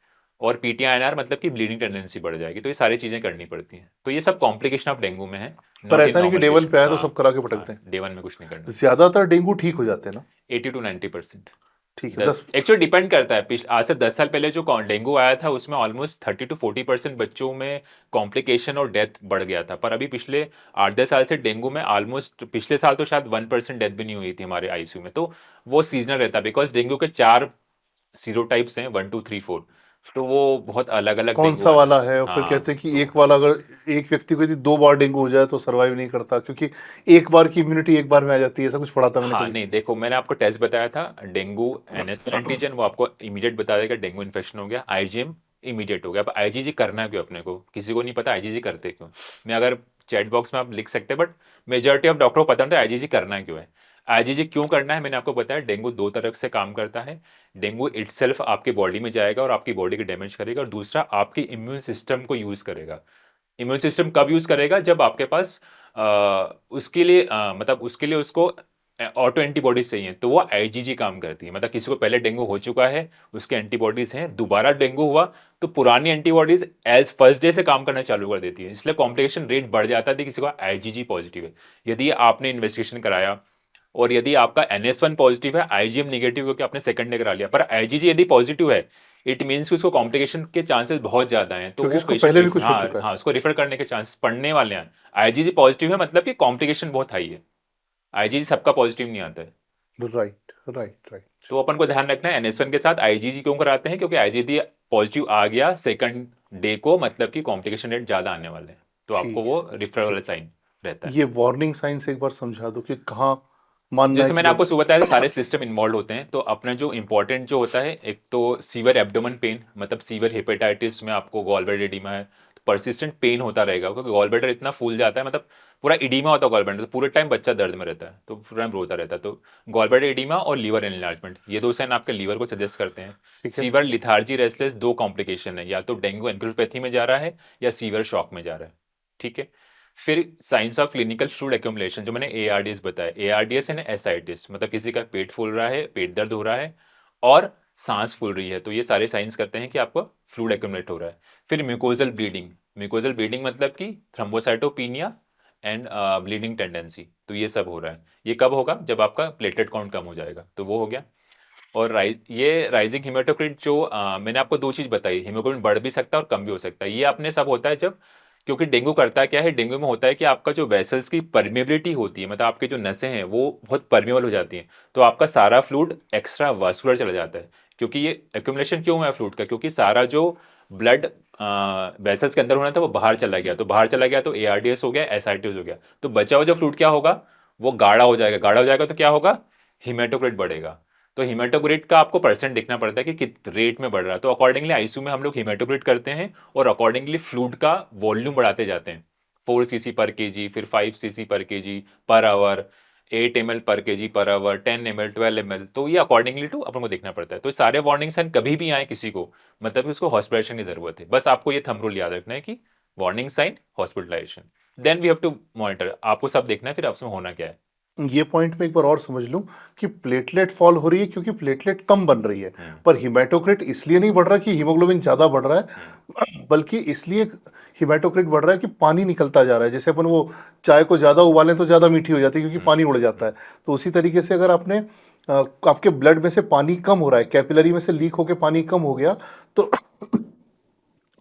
और पीटीआईएनआर मतलब कि ब्लीडिंग टेंडेंसी बढ़ जाएगी, तो ये सारी चीजें करनी पड़ती हैं, तो ये सब कॉम्प्लिकेशन ऑफ डेंगू में है, पर नॉट इन ऐसा नहीं कि नॉर्मल डे 1 पेशेंट। पे आया तो हाँ, सब करा के पटक हाँ, दें। डे वन में कुछ नहीं करना। ज्यादातर डेंगू ठीक हो जाते हैं ना। 80 to 90%। ठीक है, दस 10। एक्चुअली डिपेंड करता है, आज से 10 साल पहले जो डेंगू आया था उसमें ऑलमोस्ट 30 to 40% बच्चों में कॉम्प्लिकेशन और डेथ बढ़ गया था, पर अभी पिछले 8-10 साल से डेंगू में ऑलमोस्ट, पिछले साल तो शायद 1% डेथ भी नहीं हुई थी हमारे आईसीयू में, तो वो सीजनल रहता है, बिकॉज डेंगू के 4 सीरोटाइप्स हैं, 1 2 3 4, तो वो बहुत अलग अलग कौन डेंगू सा है। वाला है, और फिर हाँ, कहते हैं कि तो एक वाला अगर एक व्यक्ति को यदि 2 बार डेंगू हो जाए तो सरवाइव नहीं करता, क्योंकि एक बार की इम्यूनिटी एक बार में आ जाती है, ऐसा कुछ पढ़ा था मैंने हाँ, कभी। नहीं देखो, मैंने आपको टेस्ट बताया था डेंगू एनएस एंटीजन, वो आपको इमीडिएट बता देगा डेंगू इन्फेक्शन हो गया, आईजीएम इमीडिएट हो गया। अब आईजीजी करना क्यों अपने को, किसी को नहीं पता आईजीजी करते क्यों। मैं अगर चैट बॉक्स में आप लिख सकते हैं, बट मेजोरिटी ऑफ डॉक्टर को पता नहीं आईजीजी करना क्यों है। आईजीजी क्यों करना है मैंने आपको बताया, डेंगू दो तरह से काम करता है। डेंगू इटसेल्फ आपके बॉडी में जाएगा और आपकी बॉडी को डैमेज करेगा, और दूसरा आपके इम्यून सिस्टम को यूज करेगा। इम्यून सिस्टम कब यूज करेगा, जब आपके पास उसके लिए मतलब उसके लिए उसको ऑटो एंटीबॉडीज चाहिए, तो वो आईजीजी काम करती है, मतलब किसी को पहले डेंगू हो चुका है, उसके एंटीबॉडीज हैं, दोबारा डेंगू हुआ तो पुरानी एंटीबॉडीज एज फर्स्ट डे से काम करना चालू कर देती है, इसलिए कॉम्प्लिकेशन रेट बढ़ जाता है किसी को आईजीजी पॉजिटिव है। यदि आपने इन्वेस्टिगेशन कराया और यदि आपका NS1 पॉजिटिव है, आईजीएम निगेटिव क्योंकि आपने सेकंड डे करा लिया, पर आईजीजी यदि पॉजिटिव है, इट मीन्स कि उसको कॉम्प्लिकेशन के चांसेस बहुत ज्यादा हैं, तो क्योंकि वो इसको पेशेंट पहले भी कुछ हो हाँ, चुका है। हाँ, उसको रेफर करने के चांसेस पड़ने वाले हैं। आईजीजी पॉजिटिव है मतलब कि कॉम्प्लिकेशन बहुत हाई है, आईजीजी सबका पॉजिटिव नहीं आता है। Right, right, right. तो अपन को ध्यान रखना है NS1 के साथ आईजीजी क्यों कराते हैं, क्योंकि आईजीजी पॉजिटिव आ गया सेकंड डे को, मतलब कि कॉम्प्लिकेशन रेट ज्यादा आने वाले हैं, तो आपको ठीक वो है, रिफर वाला ठीक साइन रहता है। है। ये वार्निंग साइंस एक बार समझा दो कि कहाँ मानना है जैसे कि मैंने आपको भाई। सुबह बताया था, सारे सिस्टम इन्वॉल्व होते हैं, तो अपना जो इंपॉर्टेंट जो होता है, एक तो सीवियर एब्डोमेन पेन, मतलब सीवियर हेपेटाइटिस में आपको गॉल ब्लैडर एडीमा है, तो परसिस्टेंट पेन होता रहेगा, क्योंकि गॉल ब्लैडर इतना फूल जाता है, मतलब पूरा एडीमा होता है गॉल ब्लैडर, तो पूरे टाइम बच्चा दर्द में रहता है, तो पूरा टाइम रोता रहता है, तो गॉल ब्लैडर एडीमा और लीवर एनलार्जमेंट, ये दो साइन आपके लीवर को सजेस्ट करते हैं। ठीक है। सीवियर लिथार्जी रेस्टलेस दो कॉम्प्लिकेशन है, या तो डेंगू एनकेफेलोपैथी में जा रहा है या सीवियर शॉक में जा रहा है। ठीक है। फिर science of clinical fluid accumulation, जो मैंने एआरडीएस बताया, एआरडीएस है ना एसआईटिस, मतलब किसी का पेट फूल रहा है, पेट दर्द हो रहा है और सांस फूल रही है, तो ये सारे साइंस करते हैं कि आपको फ्लूइड एक्यूमुलेट हो रहा है। फिर म्यूकोजल ब्लीडिंग, म्यूकोजल ब्लीडिंग मतलब कि थ्रोम्बोसाइटोपिनिया एंड ब्लीडिंग टेंडेंसी, तो ये सब हो रहा है। ये कब होगा, जब आपका प्लेटलेट काउंट कम हो जाएगा, तो वो हो गया। और ये राइजिंग हिमेटोक्रिट जो मैंने आपको दो चीज बताई, हीमोग्लोबिन बढ़ भी सकता है और कम भी हो सकता है, ये अपने सब होता है जब क्योंकि डेंगू करता क्या है, डेंगू में होता है कि आपका जो वेसल्स की परमेबिलिटी होती है, मतलब आपके जो नसें हैं वो बहुत परमेबल हो जाती हैं, तो आपका सारा फ्लूइड एक्स्ट्रा वास्कुलर चला जाता है। क्योंकि ये एक्यूमुलेशन क्यों हुआ है फ्लूइड का, क्योंकि सारा जो ब्लड वेसल्स के अंदर होना था वो बाहर चला गया, तो बाहर चला गया तो एआरडीएस हो गया, एसआरटीएस हो गया, तो बचा हुआ जो फ्लूइड क्या होगा, वो गाढ़ा हो जाएगा, गाढ़ा हो जाएगा तो क्या होगा, हीमेटोक्रिट बढ़ेगा। तो हीमेटोक्रिट का आपको परसेंट देखना पड़ता है कि कित रेट में बढ़ रहा है, तो अकॉर्डिंगली आईसीयू में हम लोग हीमेटोक्रिट करते हैं और अकॉर्डिंगली फ्लूइड का वॉल्यूम बढ़ाते जाते हैं, 4 cc पर केजी, फिर 5 cc पर केजी पर आवर, 8 ml पर KG per hour, 10 ml, 12 ml, तो ये अकॉर्डिंगली टू अपन को देखना पड़ता है। तो सारे वार्निंग साइन कभी भी आए किसी को, मतलब कि उसको हॉस्पिटलाइजेशन की जरूरत है, बस आपको ये थंब रूल याद रखना है कि warning sign hospitalization, then we have to monitor, आपको सब देखना है फिर आपसे होना क्या है। ये पॉइंट में एक बार और समझ लूं कि प्लेटलेट फॉल हो रही है क्योंकि प्लेटलेट कम बन रही है, पर हिमेटोक्रिट इसलिए नहीं बढ़ रहा कि हीमोग्लोबिन ज्यादा बढ़ रहा है, बल्कि इसलिए हिमेटोक्रिट बढ़ रहा है कि पानी निकलता जा रहा है। जैसे अपन वो चाय को ज्यादा उबालें तो ज्यादा मीठी हो जाती है क्योंकि पानी उड़ जाता है, तो उसी तरीके से अगर आपने आपके ब्लड में से पानी कम हो रहा है, कैपिलरी में से लीक होकर पानी कम हो गया, तो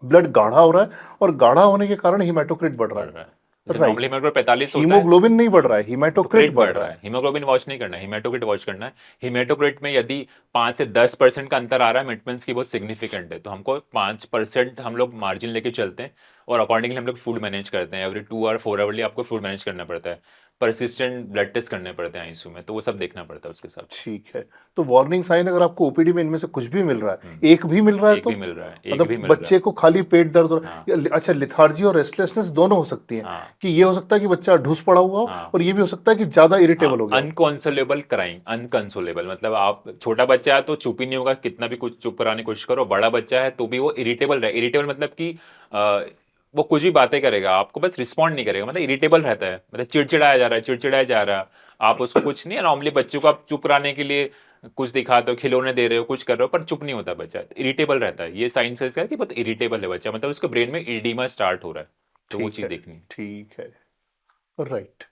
ब्लड गाढ़ा हो रहा है, और गाढ़ा होने के कारण हिमेटोक्रिट बढ़ रहा बढ़ है। रहा है, जैसे नॉर्मली राइट, हीमोग्लोबिन 45 होता है। हीमोग्लोबिन नहीं बढ़ हाँ, रहा है, हिमेटोक्रिट हिमेटोक्रिट बढ़ बढ़ रहा रहा है। है, हीमोग्लोबिन वॉच नहीं करना है, हिमेटोक्रिट वॉच करना है। हिमेटोक्रिट में यदि 5 से 10% का अंतर आ रहा है, इट मीन्स की बहुत सिग्निफिकेंट है, तो हमको 5% हम लोग मार्जिन लेके चलते हैं और अकॉर्डिंगली हम लोग फूड मैनेज करते हैं। एवरी 2 और 4 आवरली आपको फूड मैनेज करना पड़ता है, परसिस्टेंट ब्लड टेस्ट करने पड़ते हैं आईसीयू में, तो वो सब देखना पड़ता है उसके हिसाब से। ठीक है, तो वार्निंग साइन अगर आपको ओपीडी में इनमें से कुछ भी मिल रहा है, हम्म, एक भी मिल रहा है, एक तो भी मिल रहा है, एक भी मतलब मिल रहा बच्चे है। को खाली पेट दर्द हो रहा है हाँ, अच्छा, लिथार्जी और रेस्टलेसनेस दोनों हो सकती हैं, हाँ, कि ये हो सकता है कि बच्चा ढुस पड़ा हुआ हो, हाँ, और ये भी हो सकता है कि ज्यादा इरिटेबल हो हाँ, गया हो। अनकंसोलेबल क्राइम, अनकंसोलेबल मतलब आप छोटा बच्चा है तो चुप ही नहीं होगा, कितना भी कुछ चुप कराने की कोशिश करो, बड़ा बच्चा है तो भी वो इरिटेबल रहे, इरिटेबल मतलब कि वो कुछ भी बातें करेगा, आपको बस रिस्पॉन्ड नहीं करेगा, मतलब इरिटेबल रहता है, मतलब चिड़चिड़ाया जा रहा है, चिड़चिड़ाया जा रहा है, आप उसको कुछ नहीं, नॉर्मली बच्चों को आप चुप कराने के लिए कुछ दिखाते हो, खिलौने दे रहे हो, कुछ कर रहे हो, पर चुप नहीं होता बच्चा, इरिटेबल रहता है, ये साइंस है इसका कि बहुत इरिटेबल है बच्चा, मतलब उसके ब्रेन में इडीमा स्टार्ट हो रहा है, तो वो ठीक चीज है, देखनी है। ठीक है, राइट।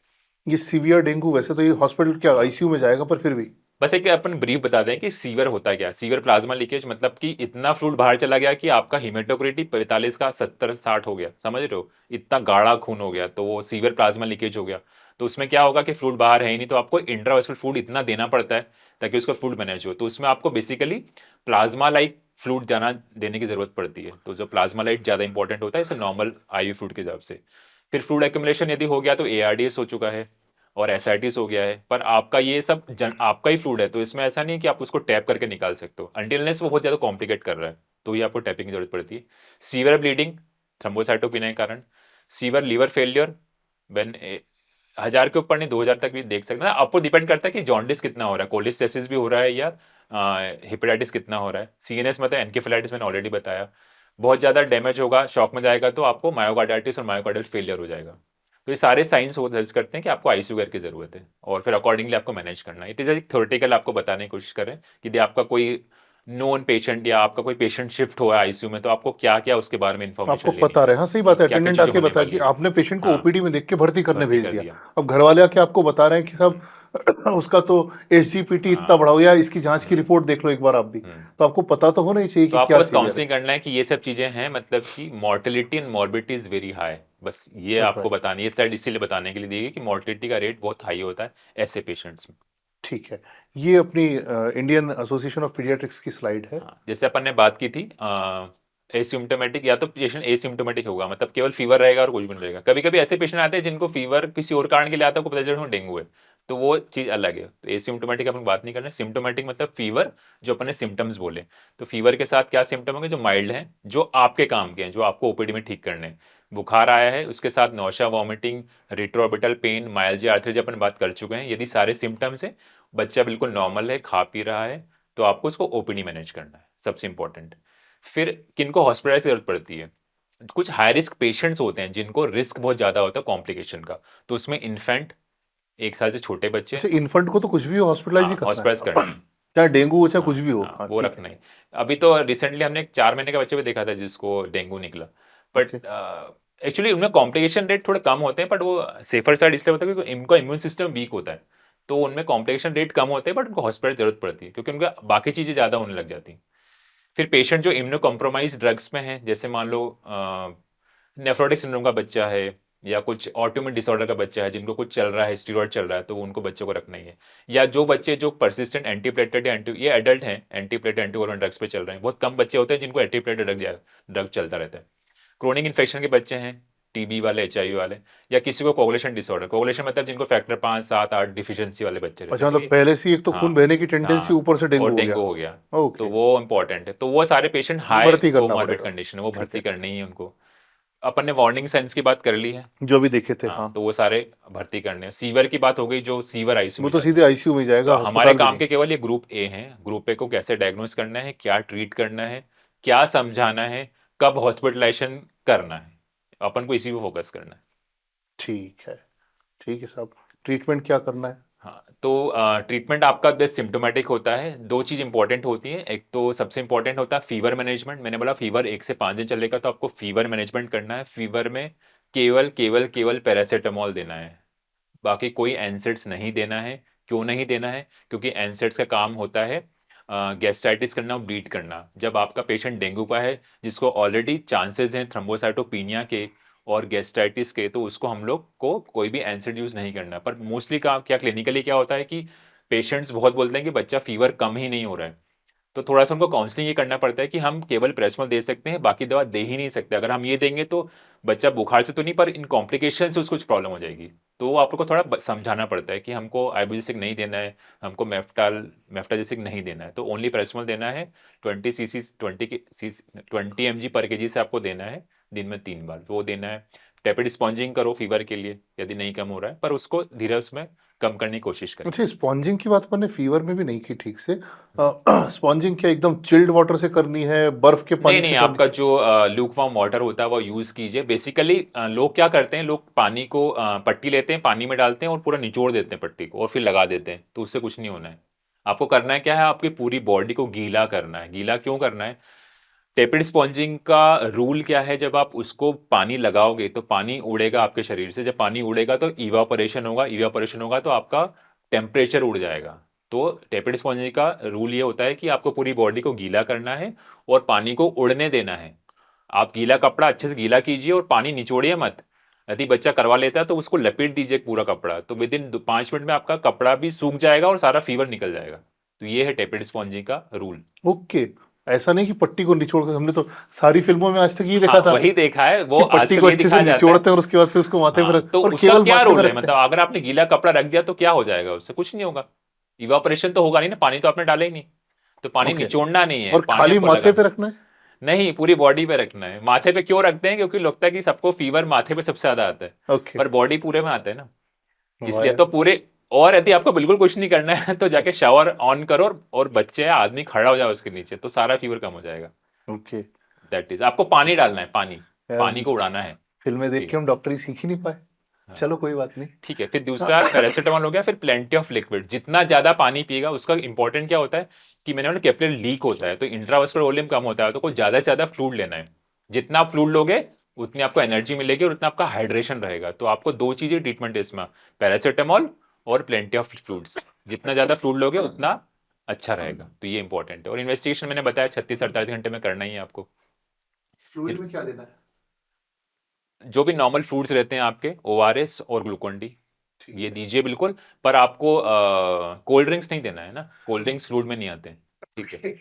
ये सीवियर डेंगू, वैसे तो ये हॉस्पिटल क्या हाँ, आईसीयू में जाएगा, पर फिर भी। बस एक अपन ब्रीफ बता दें कि सीवर होता क्या है। सीवर प्लाज्मा लीकेज मतलब कि इतना फ्लूइड बाहर चला गया कि आपका हीमेटोक्रिट ही 45 का 70-60 हो गया, समझ रहे हो, इतना गाढ़ा खून हो गया, तो वो सीवर प्लाज्मा लीकेज हो गया। तो उसमें क्या होगा कि फ्लूइड बाहर है ही नहीं, तो आपको इंट्रावेस्कुलर फ्लूइड इतना देना पड़ता है ताकि उसका फ्लूइड मैनेज हो, तो उसमें आपको बेसिकली प्लाज्मा लाइक फ्लूइड जाना देने की जरूरत पड़ती है, तो जो प्लाज्मा लाइट ज्यादा इंपॉर्टेंट होता है इसे नॉर्मल आईवी फ्लूइड के हिसाब से। फिर फ्लूइड एक्यूमुलेशन यदि हो गया तो एआरडीएस हो चुका है और एसआईटीज हो गया है, पर आपका ये सब आपका ही फ्लूइड है, तो इसमें ऐसा नहीं है कि आप उसको टैप करके निकाल सकते हो, अनटिलनेस वो बहुत ज्यादा कॉम्प्लिकेट कर रहा है, तो ये आपको टैपिंग की जरूरत पड़ती है। सीवियर ब्लीडिंग थ्रोम्बोसाइटोपिनिया के कारण, सीवियर लीवर फेलियर, व्हेन 1000 के ऊपर नहीं 2000 तक भी देख सकते हैं, आपको डिपेंड करता है कि जॉन्डिस कितना हो रहा है, कोलिस्टेसिस भी हो रहा है या हेपेटाइटिस कितना हो रहा है, सीएनएस मतलब एनकेफेलाइटिस मैंने ऑलरेडी बताया, बहुत ज्यादा डैमेज होगा, शॉक में जाएगा तो आपको मायोकार्डाइटिस और मायोकार्डियल फेलियर हो जाएगा। तो ये सारे साइंस हो दर्ज करते हैं कि आपको आईसीयू केयर की जरूरत है और फिर अकॉर्डिंगली आपको मैनेज करना है। इट इज एक थ्योरेटिकल आपको बताने की कोशिश करें कि यदि आपका कोई नोन पेशेंट या आपका कोई पेशेंट शिफ्ट हुआ आईसीयू में तो आपको क्या क्या उसके बारे में आपको इंफॉर्मेशन लेनी पता है रहे, हाँ सही कि बात है, क्या क्या अटेंडेंट चीजें आके होने बता कि वाली है। आपने पेशेंट को हाँ, ओपीडी में देख के भर्ती करने भर्ती भेज कर दिया, दिया। अब घर वाले आके आपको बता रहे हैं कि साहब उसका तो एसजीपीटी इतना हाँ, बढ़ा हो, या इसकी जांच की हम्म, रिपोर्ट देख लो एक बार आप भी, हम्म, तो आपको पता तो होना ही चाहिए तो कि आपको क्या बस सीवियर है। काउंसलिंग करना है कि ये सब चीजें हैं, मतलब कि mortality and morbidity is very high, बस ये आपको राइट, बतानी है, स्लाइड इसीलिए बताने के लिए दी गई कि मॉर्टेलिटी का रेट बहुत हाई होता है ऐसे पेशेंट्स में। ठीक है, ये अपनी इंडियन एसोसिएशन ऑफ पीडियाट्रिक्स की स्लाइड है। हाँ, जैसे अपन ने बात की थी एसिम्टोमेटिक, या तो पेशेंट एसिम्टोमेटिक होगा, मतलब केवल फीवर रहेगा और कुछ भी नहीं रहेगा, कभी कभी ऐसे पेशेंट आते हैं जिनको फीवर किसी और कारण के लिए आता है, को पता चला उनको डेंगू है, तो वो चीज अलग है, तो एसिम्टोमेटिक अपन बात नहीं कर रहे, सिम्टोमेटिक मतलब फीवर, जो अपने सिम्टम्स बोले, तो फीवर के साथ क्या सिम्टम होंगे जो माइल्ड हैं, जो आपके काम के हैं, जो आपको ओपीडी में ठीक करने हैं। बुखार आया है उसके साथ नौशा, वॉमिटिंग, रेट्रोऑर्बिटल पेन, माइल्जिया आर्थराइटिस अपन बात कर चुके हैं, यदि सारे सिम्टम्स है, बच्चा बिल्कुल नॉर्मल है, खा पी रहा है, तो आपको उसको ओपीडी मैनेज करना है, सबसे इंपॉर्टेंट। फिर किनको हॉस्पिटलाइज की जरूरत पड़ती है, कुछ हाई रिस्क पेशेंट्स होते हैं जिनको रिस्क बहुत ज्यादा होता है कॉम्प्लिकेशन का, तो उसमें इन्फेंट, 1 साल से छोटे बच्चे, अच्छा, इन्फेंट को तो कुछ भी हो हॉस्पिटलाइज ही हाँ करना हॉस्पिटलाइज है, करना है। चाहे डेंगू हो चाहे हाँ, कुछ भी हो, हाँ, हाँ वो ठीक रखना है। ही। अभी तो रिसेंटली हमने एक 4 महीने का बच्चे को देखा था जिसको डेंगू निकला, बट ओके, एक्चुअली उनमें कॉम्प्लिकेशन रेट थोड़े कम होते हैं, बट वो सेफर साइड इसलिए होता है क्योंकि इनका इम्यून सिस्टम वीक होता है, तो उनमें कॉम्प्लिकेशन रेट कम होते हैं, बट उनको हॉस्पिटल जरूरत पड़ती है क्योंकि उनका बाकी चीजें ज्यादा होने लग जाती हैं। फिर पेशेंट जो इम्यूनो कॉम्प्रोमाइज ड्रग्स में है, जैसे मान लो नेफ्रोटिक सिंड्रोम का बच्चा है या कुछ ऑटोइम्यून डिसऑर्डर का बच्चा है जिनको कुछ चल रहा है, स्टीरॉयड चल रहा है, तो उनको बच्चों को रखना ही है। या जो बच्चे जो परसिस्टेंट एंटीप्लेटलेट या एंटी ये एडल्ट हैं एंटीप्लेटलेट एंटीकोगुलेंट ड्रग्स पे चल रहे हैं, बहुत कम बच्चे होते हैं जिनको एंटीप्लेटलेट ड्रग चलता रहता है। क्रोनिक इन्फेक्शन के बच्चे हैं, टीबी वाले, एचआईवी वाले, या किसी को कोगुलेशन डिसऑर्डर, कोगुलेशन मतलब जिनको फैक्टर 5 7 8 डिफिशिएंसी वाले बच्चे रहते अच्छा, हैं, तो मतलब ये पहले से ही एक तो खून हाँ बहने की टेंडेंसी, हाँ, ऊपर से और डेंगू हो गया। डेंगू हो गया, तो ओके, वो इम्पोर्टेंट है। तो वो सारे पेशेंट हाई भर्ती करना कोमॉर्बिड पड़ेगा। कंडीशन है, वो ठीक भर्ती है, करनी है उनको। अपन ने वार्निंग साइंस की बात कर ली है। जो भी देखे थे, हाँ, हाँ। तो वो सारे भर्ती करने हैं। सीवर की बात हो गई, जो सीवर आईसीयू वो में तो जाते सीधे हैं। आईसीयू में तो जाएगा, हमारे अस्पताल भी काम नहीं। के केवल ये ग्रुप ए हैं। ग्रुप ए को कैसे डायग्नोस करना है, क्या ट्रीट करना है, क्या समझाना है, कब हॉस्पिटलाइजेशन करना है, अपन को इसी पे फोकस करना है। ठीक है साहब। ट्रीटमेंट क्या करना है? हाँ, तो ट्रीटमेंट आपका बेस्ट सिम्टोमेटिक होता है। दो चीज इंपॉर्टेंट होती है, एक तो सबसे इंपॉर्टेंट होता है फीवर मैनेजमेंट। मैंने बोला फीवर 1 से 5 दिन चलेगा तो आपको फीवर मैनेजमेंट करना है। फीवर में केवल केवल केवल पैरासीटामोल देना है, बाकी कोई एनसेड्स नहीं देना है। क्यों नहीं देना है? क्योंकि एनसेड्स का काम होता है गैस्ट्राइटिस करना और ब्लीड करना। जब आपका पेशेंट डेंगू का है, जिसको ऑलरेडी चांसेस हैं थ्रोम्बोसाइटोपिनिया के और गैस्ट्राइटिस के, तो उसको हम लोग को कोई भी एनसेड यूज नहीं करना। पर मोस्टली का क्या क्लिनिकली क्या होता है कि पेशेंट्स बहुत बोलते हैं कि बच्चा फीवर कम ही नहीं हो रहा है, तो थोड़ा सा उनको काउंसलिंग ये करना पड़ता है कि हम केवल पैरासिटामोल दे सकते हैं, बाकी दवा दे ही नहीं सकते। अगर हम ये देंगे तो बच्चा बुखार से तो नहीं, पर इन कॉम्प्लिकेशन से उसको कुछ प्रॉब्लम हो जाएगी। तो वो आपको थोड़ा समझाना पड़ता है कि हमको आइबुप्रोफेन नहीं देना है, हमको मेफ्टाजेसिक नहीं देना है, तो ओनली पैरासिटामोल देना है। 20 सीसी 20 mg पर केजी से आपको देना है, दिन में 3 बार, तो वो देना है। टेपिड स्पॉन्जिंग करो फीवर के लिए, यदि नहीं कम हो रहा है, पर उसको धीरे उसमें कम करने की कोशिश करें। अच्छा, स्पॉन्जिंग की बात मैंने फीवर में भी नहीं की ठीक से। स्पॉन्जिंग क्या एकदम चिल्ड वाटर से करनी है, बर्फ के नहीं पानी नहीं, से करनी आपका है? जो लूक वार्म वाटर होता है वो यूज कीजिए। बेसिकली लोग क्या करते हैं, लोग पानी को पट्टी लेते हैं, पानी में डालते हैं और पूरा निचोड़ देते हैं पट्टी को और फिर लगा देते हैं, तो उससे कुछ नहीं होना है। आपको करना है क्या है, आपकी पूरी बॉडी को गीला करना है। गीला क्यों करना है? टेपिड स्पॉन्जिंग का रूल क्या है, जब आप उसको पानी लगाओगे तो पानी उड़ेगा आपके शरीर से। जब पानी उड़ेगा तो इवापोरेशन होगा, इवापोरेशन होगा तो आपका टेम्परेचर उड़ जाएगा। तो टेपिड स्पॉन्जिंग का रूल ये होता है कि आपको पूरी बॉडी को गीला करना है और पानी को उड़ने देना है। आप गीला कपड़ा अच्छे से गीला कीजिए और पानी निचोड़िए मत। यदि बच्चा करवा लेता है तो उसको लपेट दीजिए पूरा कपड़ा, तो विद इन 5 मिनट में आपका कपड़ा भी सूख जाएगा और सारा फीवर निकल जाएगा। तो ये है टेपिड स्पॉन्जिंग का रूल। ओके। ऐसा नहीं कि पट्टी को निचोड़ कर, हमने तो सारी फिल्मों में आज तक ये हाँ, देखा था वही देखा है, वो कि पट्टी आजकल को ये अच्छे से दिखाया जाता है। निचोड़ते हैं और उसके बाद फिर उसको माथे पर हाँ, तो और उसका केवल क्या माथे पर रूल है, रखते मतलब हैं। अगर आपने गीला कपड़ा रख दिया तो क्या हो जाएगा, उससे कुछ नहीं होगा। इवापोरेशन तो होगा नहीं ना, पानी तो आपने डाला ही नहीं। तो पानी ओके, निचोड़ना नहीं है, और पानी खाली आपको माथे लगा पे रखना है? नहीं, पूरी बॉडी पे रखना है। माथे पे क्यों रखते हैं? क्योंकि लगता है कि सबको फीवर माथे पे सबसे ज्यादा आता है, ओके। पर बॉडी पूरे में आता है ना, वाह इसलिए यार। तो पूरे। और यदि आपको बिल्कुल कुछ नहीं करना है तो जाके शावर ऑन करो और बच्चे या आदमी खड़ा हो जाए उसके नीचे, तो सारा फीवर कम हो जाएगा। ओके। दैट इज, आपको पानी डालना है, पानी, यार, पानी को उड़ाना है। फिल्में देख जी के हम डॉक्टरी सीख ही नहीं पाए। हाँ, चलो, कोई बात नहीं। ठीक है। फिर दूसरा हाँ। पैरासीटामोल हो गया, फिर प्लेंटी ऑफ लिक्विड। जितना ज्यादा पानी पिएगा, उसका इंपॉर्टेंट क्या होता है कि मैंने बोला कैपिलरी लीक होता है तो इंट्रावास्कुलर वॉल्यूम कम होता है, तो कुछ ज्यादा से ज्यादा फ्लूइड लेना है। जितना आप फ्लूइड लोगे उतनी आपको एनर्जी मिलेगी और उतना आपका हाइड्रेशन रहेगा। तो आपको दो चीजें ट्रीटमेंट है इसमें, पैरासीटामोल और प्लेंटी ऑफ फ्लूइड्स। जितना ज्यादा फ्लूइड लोगे उतना अच्छा रहेगा, तो ये इंपॉर्टेंट है। और इन्वेस्टिगेशन मैंने बताया 36 से 48 घंटे में करना ही है आपको। फ्लूइड में क्या देना है? जो भी नॉर्मल फूड्स रहते हैं आपके, ओआरएस और ग्लूकोन डी, ठीक ये है। दीजिए बिल्कुल। पर आपको कोल्ड ड्रिंक्स नहीं देना है ना, कोल्ड ड्रिंक्स फ्लूइड में नहीं आते हैं। ठीक है। ओके।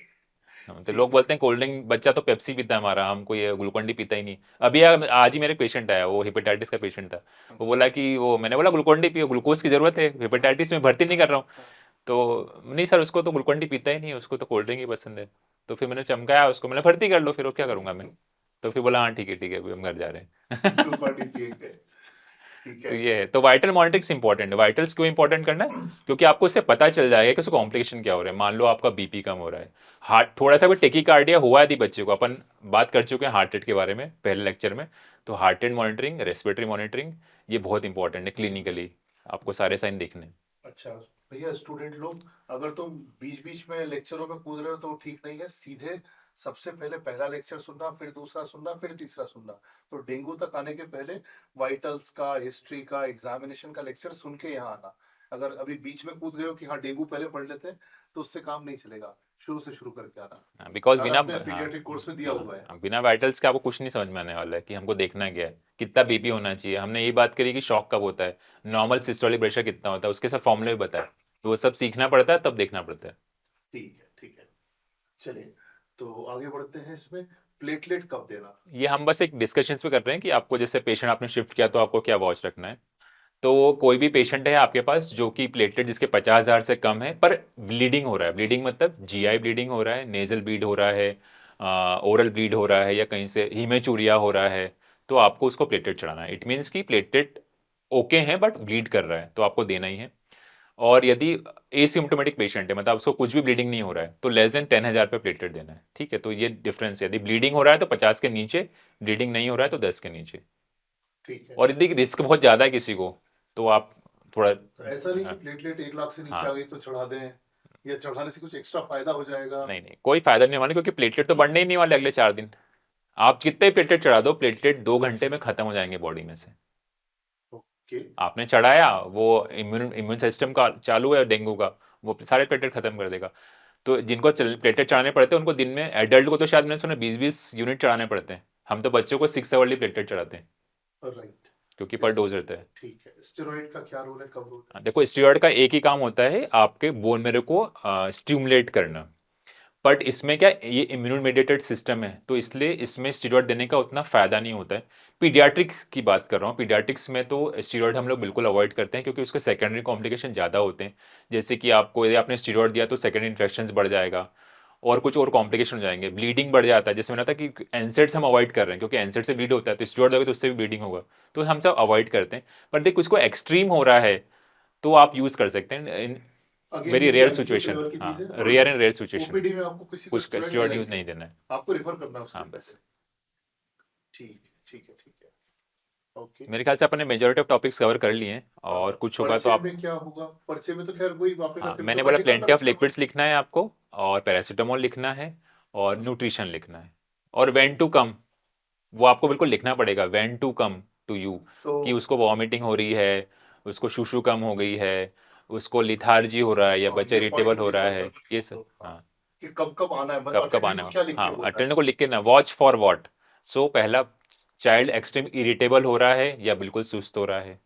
हाँ, तो ठीक लोग है। बोलते हैं कोल्ड ड्रिंक, बच्चा तो पेप्सी पीता है हमारा, हमको ये ग्लूकोन डी पीता ही नहीं। अभी आज ही मेरे पेशेंट आया, वो हेपेटाइटिस का पेशेंट था। वो बोला कि वो, मैंने बोला ग्लूकोन डी पियो, ग्लूकोज की जरूरत है, हेपेटाइटिस में भर्ती नहीं कर रहा हूँ। तो नहीं सर, उसको तो ग्लूकोन डी पीता ही नहीं है, उसको तो कोल्ड ड्रिंक ही पसंद है। तो फिर मैंने चमकाया उसको, मैंने भर्ती कर लो फिर, वो क्या करूंगा मैं। तो फिर बोला हाँ ठीक है अभी हम घर जा रहे हैं। ग्लूकोन डी पिएंगे। ठीक तो है। ये है, तो वाइटल मॉनिटरिंग इंपॉर्टेंट है। वाइटल्स क्यों इंपॉर्टेंट करना है? क्योंकि आपको इससे पता चल जाएगा कि उसको कॉम्प्लिकेशन क्या हो रहा है। मान लो आपका बीपी कम हो रहा है, हार्ट थोड़ा सा भी टेकीकार्डिया हुआ है, यदि बच्चे को, अपन बात कर चुके हैं हार्ट रेट के बारे में पहले लेक्चर में, तो heart rate monitoring, respiratory monitoring, ये बहुत इंपॉर्टेंट है क्लिनिकली, आपको सारे साइन देखने हैं। अच्छा भैया, स्टूडेंट लोग, अगर तुम बीच बीच में लेक्चरों में कूद रहे हो तो ठीक नहीं है। सीधे सबसे पहले पहला लेक्चर सुनना, फिर दूसरा सुनना, फिर तीसरा सुनना। तो डेंगू तक आने के पहले वाइटल्स का, हिस्ट्री का, एग्जामिनेशन का लेक्चर सुन के यहाँ आना। अगर अभी बीच में कूद गए हो कि हाँ डेंगू पहले पढ़ लेते हैं, तो उससे काम नहीं चलेगा। शुरू से शुरू करके आना। बिकॉज सारा बिना आपने पीडियाट्रिक कोर्स में दिया हुआ है। बिना वाइटल्स के आपको कुछ नहीं समझ में आने वाला है कि हमको देखना क्या है, कितना बीपी होना चाहिए। हमने यही बात करी कि शॉक कब होता है, नॉर्मल सिस्टोलिक प्रेशर कितना होता है, उसके साथ फॉर्मूले भी बताए, तो वो सब सीखना पड़ता है, तब देखना पड़ता है। ठीक है, ठीक है। चलिए, तो आगे बढ़ते हैं इसमें। प्लेटलेट कब देना? ये हम बस एक डिस्कशन पे कर रहे हैं कि आपको जैसे पेशेंट आपने शिफ्ट किया तो आपको क्या वॉच रखना है। तो कोई भी पेशेंट है आपके पास जो कि प्लेटलेट जिसके 50,000 से कम है पर ब्लीडिंग हो रहा है, ब्लीडिंग मतलब जीआई ब्लीडिंग हो रहा है, नेजल ब्लीड हो रहा है, ओरल ब्लीड हो रहा है, या कहीं से हीमेचूरिया हो रहा है, तो आपको उसको प्लेटलेट चढ़ाना है। इट मीन्स कि प्लेटलेट ओके है बट ब्लीड कर रहा है, तो आपको देना ही है। और यदि एसिम्प्टोमेटिक पेशेंट है, मतलब उसको कुछ भी ब्लीडिंग नहीं हो रहा है, तो लेस देन 10,000 पे प्लेटलेट देना है। ठीक है, तो ये डिफरेंस है। यदि ब्लीडिंग हो रहा है तो 50 के नीचे, ब्लीडिंग नहीं हो रहा है तो 10 के नीचे। ठीक है। और यदि रिस्क बहुत ज़्यादा है किसी को, तो आप थोड़ा तो ऐसा नहीं कि प्लेटलेट 1 लाख से नीचे हाँ, आ गई तो चढ़ा दें, या चढ़ाने से कुछ एक्स्ट्रा फायदा हो जाएगा? नहीं नहीं, कोई फायदा नहीं वाला, क्योंकि प्लेटलेट तो बढ़ने ही नहीं वाले अगले 4 दिन। आप कितने प्लेटलेट चढ़ा दो, प्लेटलेट 2 घंटे में खत्म हो जाएंगे बॉडी में से। ओके। आपने चढ़ाया, वो इम्यून इम्यून सिस्टम का चालू है डेंगू का, वो सारे प्लेटलेट खत्म कर देगा। तो जिनको प्लेटलेट चढ़ाने पड़ते हैं उनको दिन में, एडल्ट को तो शायद मैंने सुना 20-20 यूनिट चढ़ाने पड़ते हैं। हम तो बच्चों को 6 आवर्ली प्लेटलेट चढ़ाते हैं, राइट। क्योंकि पर डोज रहता है। ठीक है। स्टेरॉइड का क्या रोल है, कब रोल है? देखो, स्टीरॉयड का एक ही काम होता है, आपके बोन मैरो को स्टिमुलेट करना। बट इसमें क्या, ये इम्यून मेडिएटेड सिस्टम है, तो इसलिए इसमें स्टीरॉयड देने का उतना फायदा नहीं होता है। पीडियाट्रिक्स की बात कर रहा हूँ, पीडियाट्रिक्स में तो स्टीरॉयड हम लोग बिल्कुल अवॉइड करते हैं, क्योंकि उसके सेकेंडरी कॉम्प्लिकेशन ज़्यादा होते हैं। जैसे कि आपको, यदि आपने स्टीरॉयड दिया तो सेकेंडरी इन्फेक्शन बढ़ जाएगा, और कुछ और कॉम्प्लिकेशन हो जाएंगे, ब्लीडिंग बढ़ जाता है। जैसे मैंने था कि एनसेड्स हम अवॉइड कर रहे हैं, क्योंकि एनसेड से ब्लीड होता है, तो स्टीरॉयड दोगे तो उससे भी ब्लीडिंग होगा, तो हम सब अवॉइड करते हैं। पर देख, उसको एक्सट्रीम हो रहा है तो आप यूज़ कर सकते हैं इन अगेन वेरी ये भी रेयर आईसीयू के सिचुएशन। लेवल की हाँ, चीज है। Rare and rare situation, OPD में आपको किसी को कुछ स्टेरॉइड नहीं स्टीरॉयड यूज़ देंगे, नहीं देना है। आपको रिफर करना है उसके हाँ ऊपर बस। से। ठीक है, ठीक है, ठीक है। ओके। मेरे ख्याल से अपने मेजोरिटी ऑफ टॉपिक्स कवर कर लिए हैं, और कुछ होगा तो पर्चे आप। में क्या होगा? पर्चे में तो खैर वही आपने कहा हाँ, मैंने बोला symptomatic plenty of understand. Liquids लिखना है आपको, और पैरासीटामोल लिखना है, और न्यूट्रिशन लिखना है, और व्हेन टू कम, वो आपको बिल्कुल लिखना पड़ेगा, when to come to you, तो कि उसको वॉमिटिंग हो रही है, उसको शुशु कम हो गई है, उसको लिथार्जी हो रहा है, या हाँ, बच्चा ये इरिटेबल पॉइंट हो मुझे रहा बहुत है, गड़बड़ ये है, सब। तो हाँ, हाँ, कि कब कब आना है, मतलब कब कब अटेंडेंट आना को है। क्या लिख के हाँ, बोलना है? अटेंडेंट को लिख के ना, वॉच फॉर वॉट। सो पहला, चाइल्ड एक्सट्रीम इरिटेबल हो रहा है या बिल्कुल सुस्त हो रहा है,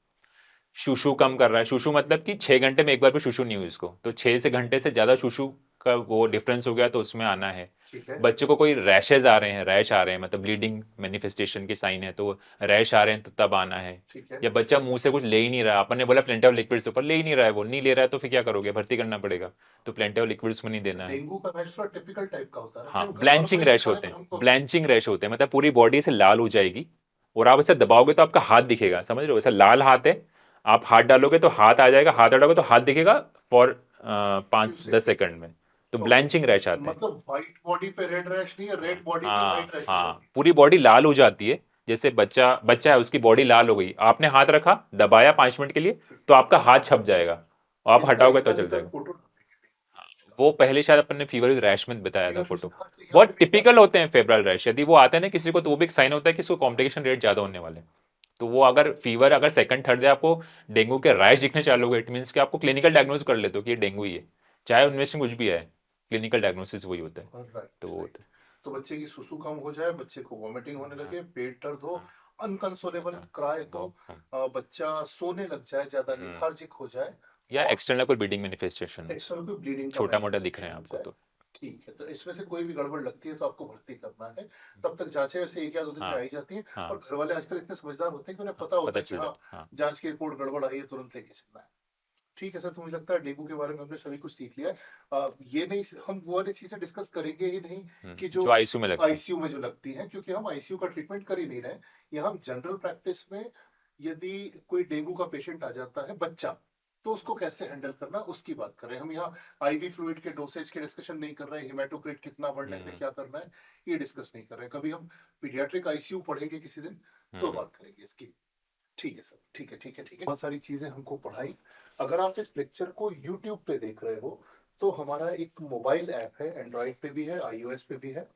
शुशु कम कर रहा है, शुशु मतलब कि 6 घंटे में एक बार भी शुशु नहीं हुई उसको, तो 6 से घंटे से ज़्यादा शुशु का वो डिफरेंस हो गया तो उसमें आना है। ठीक है, बच्चों को कोई रैशेज आ रहे हैं, रैश आ रहे हैं, मतलब ब्लीडिंग मैनिफेस्टेशन के साइन है, तो रैश आ रहे हैं तो तब आना है। ठीक है। या बच्चा मुंह से कुछ ले ही नहीं रहा, अपन ने बोला प्लेंटी ऑफ लिक्विड्स ऊपर, ले ही नहीं रहा है, वो नहीं ले रहा है तो फिर क्या करोगे, भर्ती करना पड़ेगा, तो प्लेंटी ऑफ लिक्विड्स में नहीं देना है। डेंगू का रैश थोड़ा टिपिकल टाइप का होता है ना, हाँ, खैर घर वालों को ब्लैंचिंग नहीं रैश सिखाना है, होते पर हैं, हमको। ब्लैंचिंग रैश होते हैं, मतलब पूरी बॉडी से लाल हो जाएगी, और आप इसे दबाओगे तो आपका हाथ दिखेगा, समझ रहे हो, ऐसा लाल हाथ है, आप हाथ डालोगे तो हाथ आ जाएगा, हाथ हटाओगे तो हाथ दिखेगा फॉर फ्यू 5-10 सेकंड में, तो ओके। ब्लैंचिंग रैश आते हैं। मतलब व्हाइट बॉडी पे रेड रैश नहीं है, हाँ रेड बॉडी पे हाँ व्हाइट रैश हो हाँ, जाती पूरी बॉडी लाल हो जाती है। जैसे बच्चा बच्चा है, उसकी बॉडी लाल हो गई, आपने हाथ रखा, दबाया 5 मिनट के लिए, है। तो आपका हाथ छप जाएगा, और तो आप इसका हटाओगे एक तो चल आधिकारिक जाएगा। फोटो वो पहले शायद अपन ने फीवर विद रैश में बताया था फिगर फोटो। हाँ, तो यहाँ पे बहुत भी एक बात टिपिकल होते हैं फेब्रल रैश, यदि वो आते हैं ना किसी को, तो वो भी एक साइन होता है कि इसको कॉम्प्लिकेशन रेट ज्यादा होने वाले हैं। तो वो अगर फीवर अगर सेकंड थर्ड डे आपको डेंगू के रैश दिखने चालू हो गए, इट मीन्स कि आपको क्लिनिकल डायग्नोज कर लेते हो कि ये डेंगू ही है, चाहे उनमें से कुछ भी है, क्लिनिकल डायग्नोसिस वही होता है। राइट, तो वो राइट। होता तो बच्चे की सुसु कम हो जाए, बच्चे को वॉमिटिंग होने है। हाँ लगे, पेट दर्द हो, हाँ अनकंसोलेबल हाँ, क्राई हो, वो बच्चा सोने लग जाए, ज्यादा हम्म, लिथार्जिक हो जाए, या और एक्सटर्नल कोई ब्लीडिंग मैनिफेस्टेशन, एक्सटर्नल कोई ब्लीडिंग का छोटा मोटा दिख रहे मैनिफेस्टेशन हैं हो आपको जाए। तो। ठीक है, तो इसमें से कोई भी गड़बड़ लगती है तो आपको भर्ती करना है। तब तक जांचें वैसे 1 या 2 दिन में हाँ आई जाती हैं, और हाँ घर वाले आजकल इतने समझदार होते हैं कि उन्हें हाँ, पता होता पता है कि चल हाँ, जाता है। हाँ जांच की रिपोर्ट गड़बड़ आई है, तुरंत लेके चलना है। ठीक है सर, तो मुझे लगता है डेंगू के बारे में हमने सभी कुछ सीख लिया है। ये नहीं, हम वो वाली चीजें डिस्कस करेंगे ही नहीं कि जो जो आईसीयू में लगती है। आईसीयू में जो लगती हैं, क्योंकि हम आईसीयू का ट्रीटमेंट कर ही नहीं रहे। यहाँ हम जनरल प्रैक्टिस में, यदि कोई डेंगू का पेशेंट आ जाता है बच्चा, तो उसको कैसे हैंडल करना उसकी बात कर रहे हैं हम। यहाँ आईवी फ्लूइड के डोसेज के डिस्कशन नहीं कर रहे हैं, हेमाटोक्रिट कितना बढ़ने पे हम्म क्या करना है, ये डिस्कस नहीं कर रहे हैं। कभी हम पीडियाट्रिक आईसीयू पढ़ेंगे किसी दिन, तो हम्म बात करेंगे इसकी। ठीक है सर, ठीक है, ठीक है, ठीक है। बहुत सारी चीजें हमको पढ़ाई। अगर आप इस लेक्चर को यूट्यूब पे देख रहे हो, तो हमारा एक मोबाइल ऐप है, एंड्रॉइड पे भी है, आईओएस पे भी है।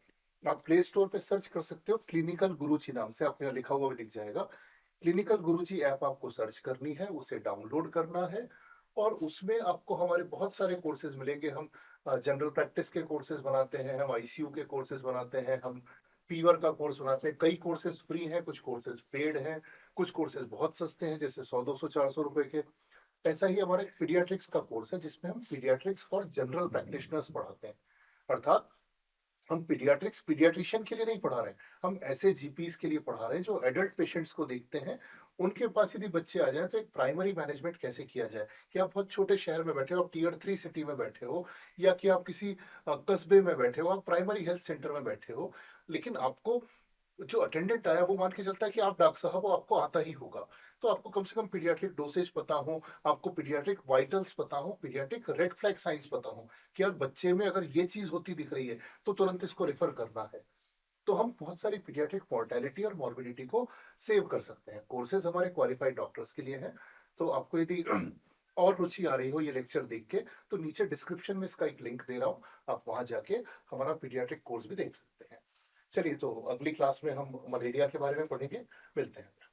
आप प्ले स्टोर पे सर्च कर सकते हो, क्लिनिकल गुरुजी नाम से, आपके यहाँ लिखा हुआ भी दिख जाएगा। क्लिनिकल गुरुजी ऐप आपको सर्च करनी है, उसे डाउनलोड करना है, और उसमें आपको हमारे बहुत सारे कोर्सेज मिलेंगे। हम जनरल प्रैक्टिस के कोर्सेज बनाते हैं, हम आईसीयू के कोर्सेज बनाते हैं, हम फीवर का कोर्स बनाते हैं। कई कोर्सेज फ्री हैं, कुछ कोर्सेज पेड हैं, कुछ कोर्सेज बहुत सस्ते हैं, जैसे 100, 200, 400 रुपए के। ऐसा ही हमारा एक पीडियाट्रिक्स का कोर्स है जिसमें हम पीडियाट्रिक्स फॉर जनरल प्रैक्टिशनर्स पढ़ाते हैं। अर्थात हम पीडियाट्रिक्स पीडियाट्रिशियन के लिए नहीं पढ़ा रहे हैं, हम ऐसे जीपीस के लिए पढ़ा रहे हैं जो एडल्ट पेशेंट्स को देखते हैं। उनके पास यदि बच्चे आ जाएं तो एक प्राइमरी मैनेजमेंट कैसे किया जाए, कि आप बहुत छोटे शहर में बैठे हो, आप टियर 3 सिटी में बैठे हो, या कि आप किसी कस्बे में बैठे हो, आप प्राइमरी हेल्थ सेंटर में बैठे हो, लेकिन आपको जो अटेंडेंट आया वो मान के चलता है कि आप डॉक्टर साहब, वो आपको आता ही होगा। तो आपको कम से कम पीडियाट्रिक डोसेज पता हो, आपको पीडियाट्रिक वाइटल्स पता हो, पीडियाट्रिक रेड फ्लैग साइंस पता हो, कि यार बच्चे में अगर ये चीज होती दिख रही है तो तुरंत इसको रेफर करना है। तो हम बहुत सारी पीडियाट्रिक मोर्टेलिटी और मॉर्बिडिटी को सेव कर सकते हैं। कोर्सेज हमारे क्वालिफाइड डॉक्टर्स के लिए हैं। तो आपको यदि और रुचि आ रही हो ये लेक्चर देख के, तो नीचे डिस्क्रिप्शन में इसका एक लिंक दे रहा हूँ, आप वहां जाके हमारा पीडियाट्रिक कोर्स भी देख सकते हैं। चलिए, तो अगली क्लास में हम मलेरिया के बारे में पढ़ेंगे। मिलते हैं।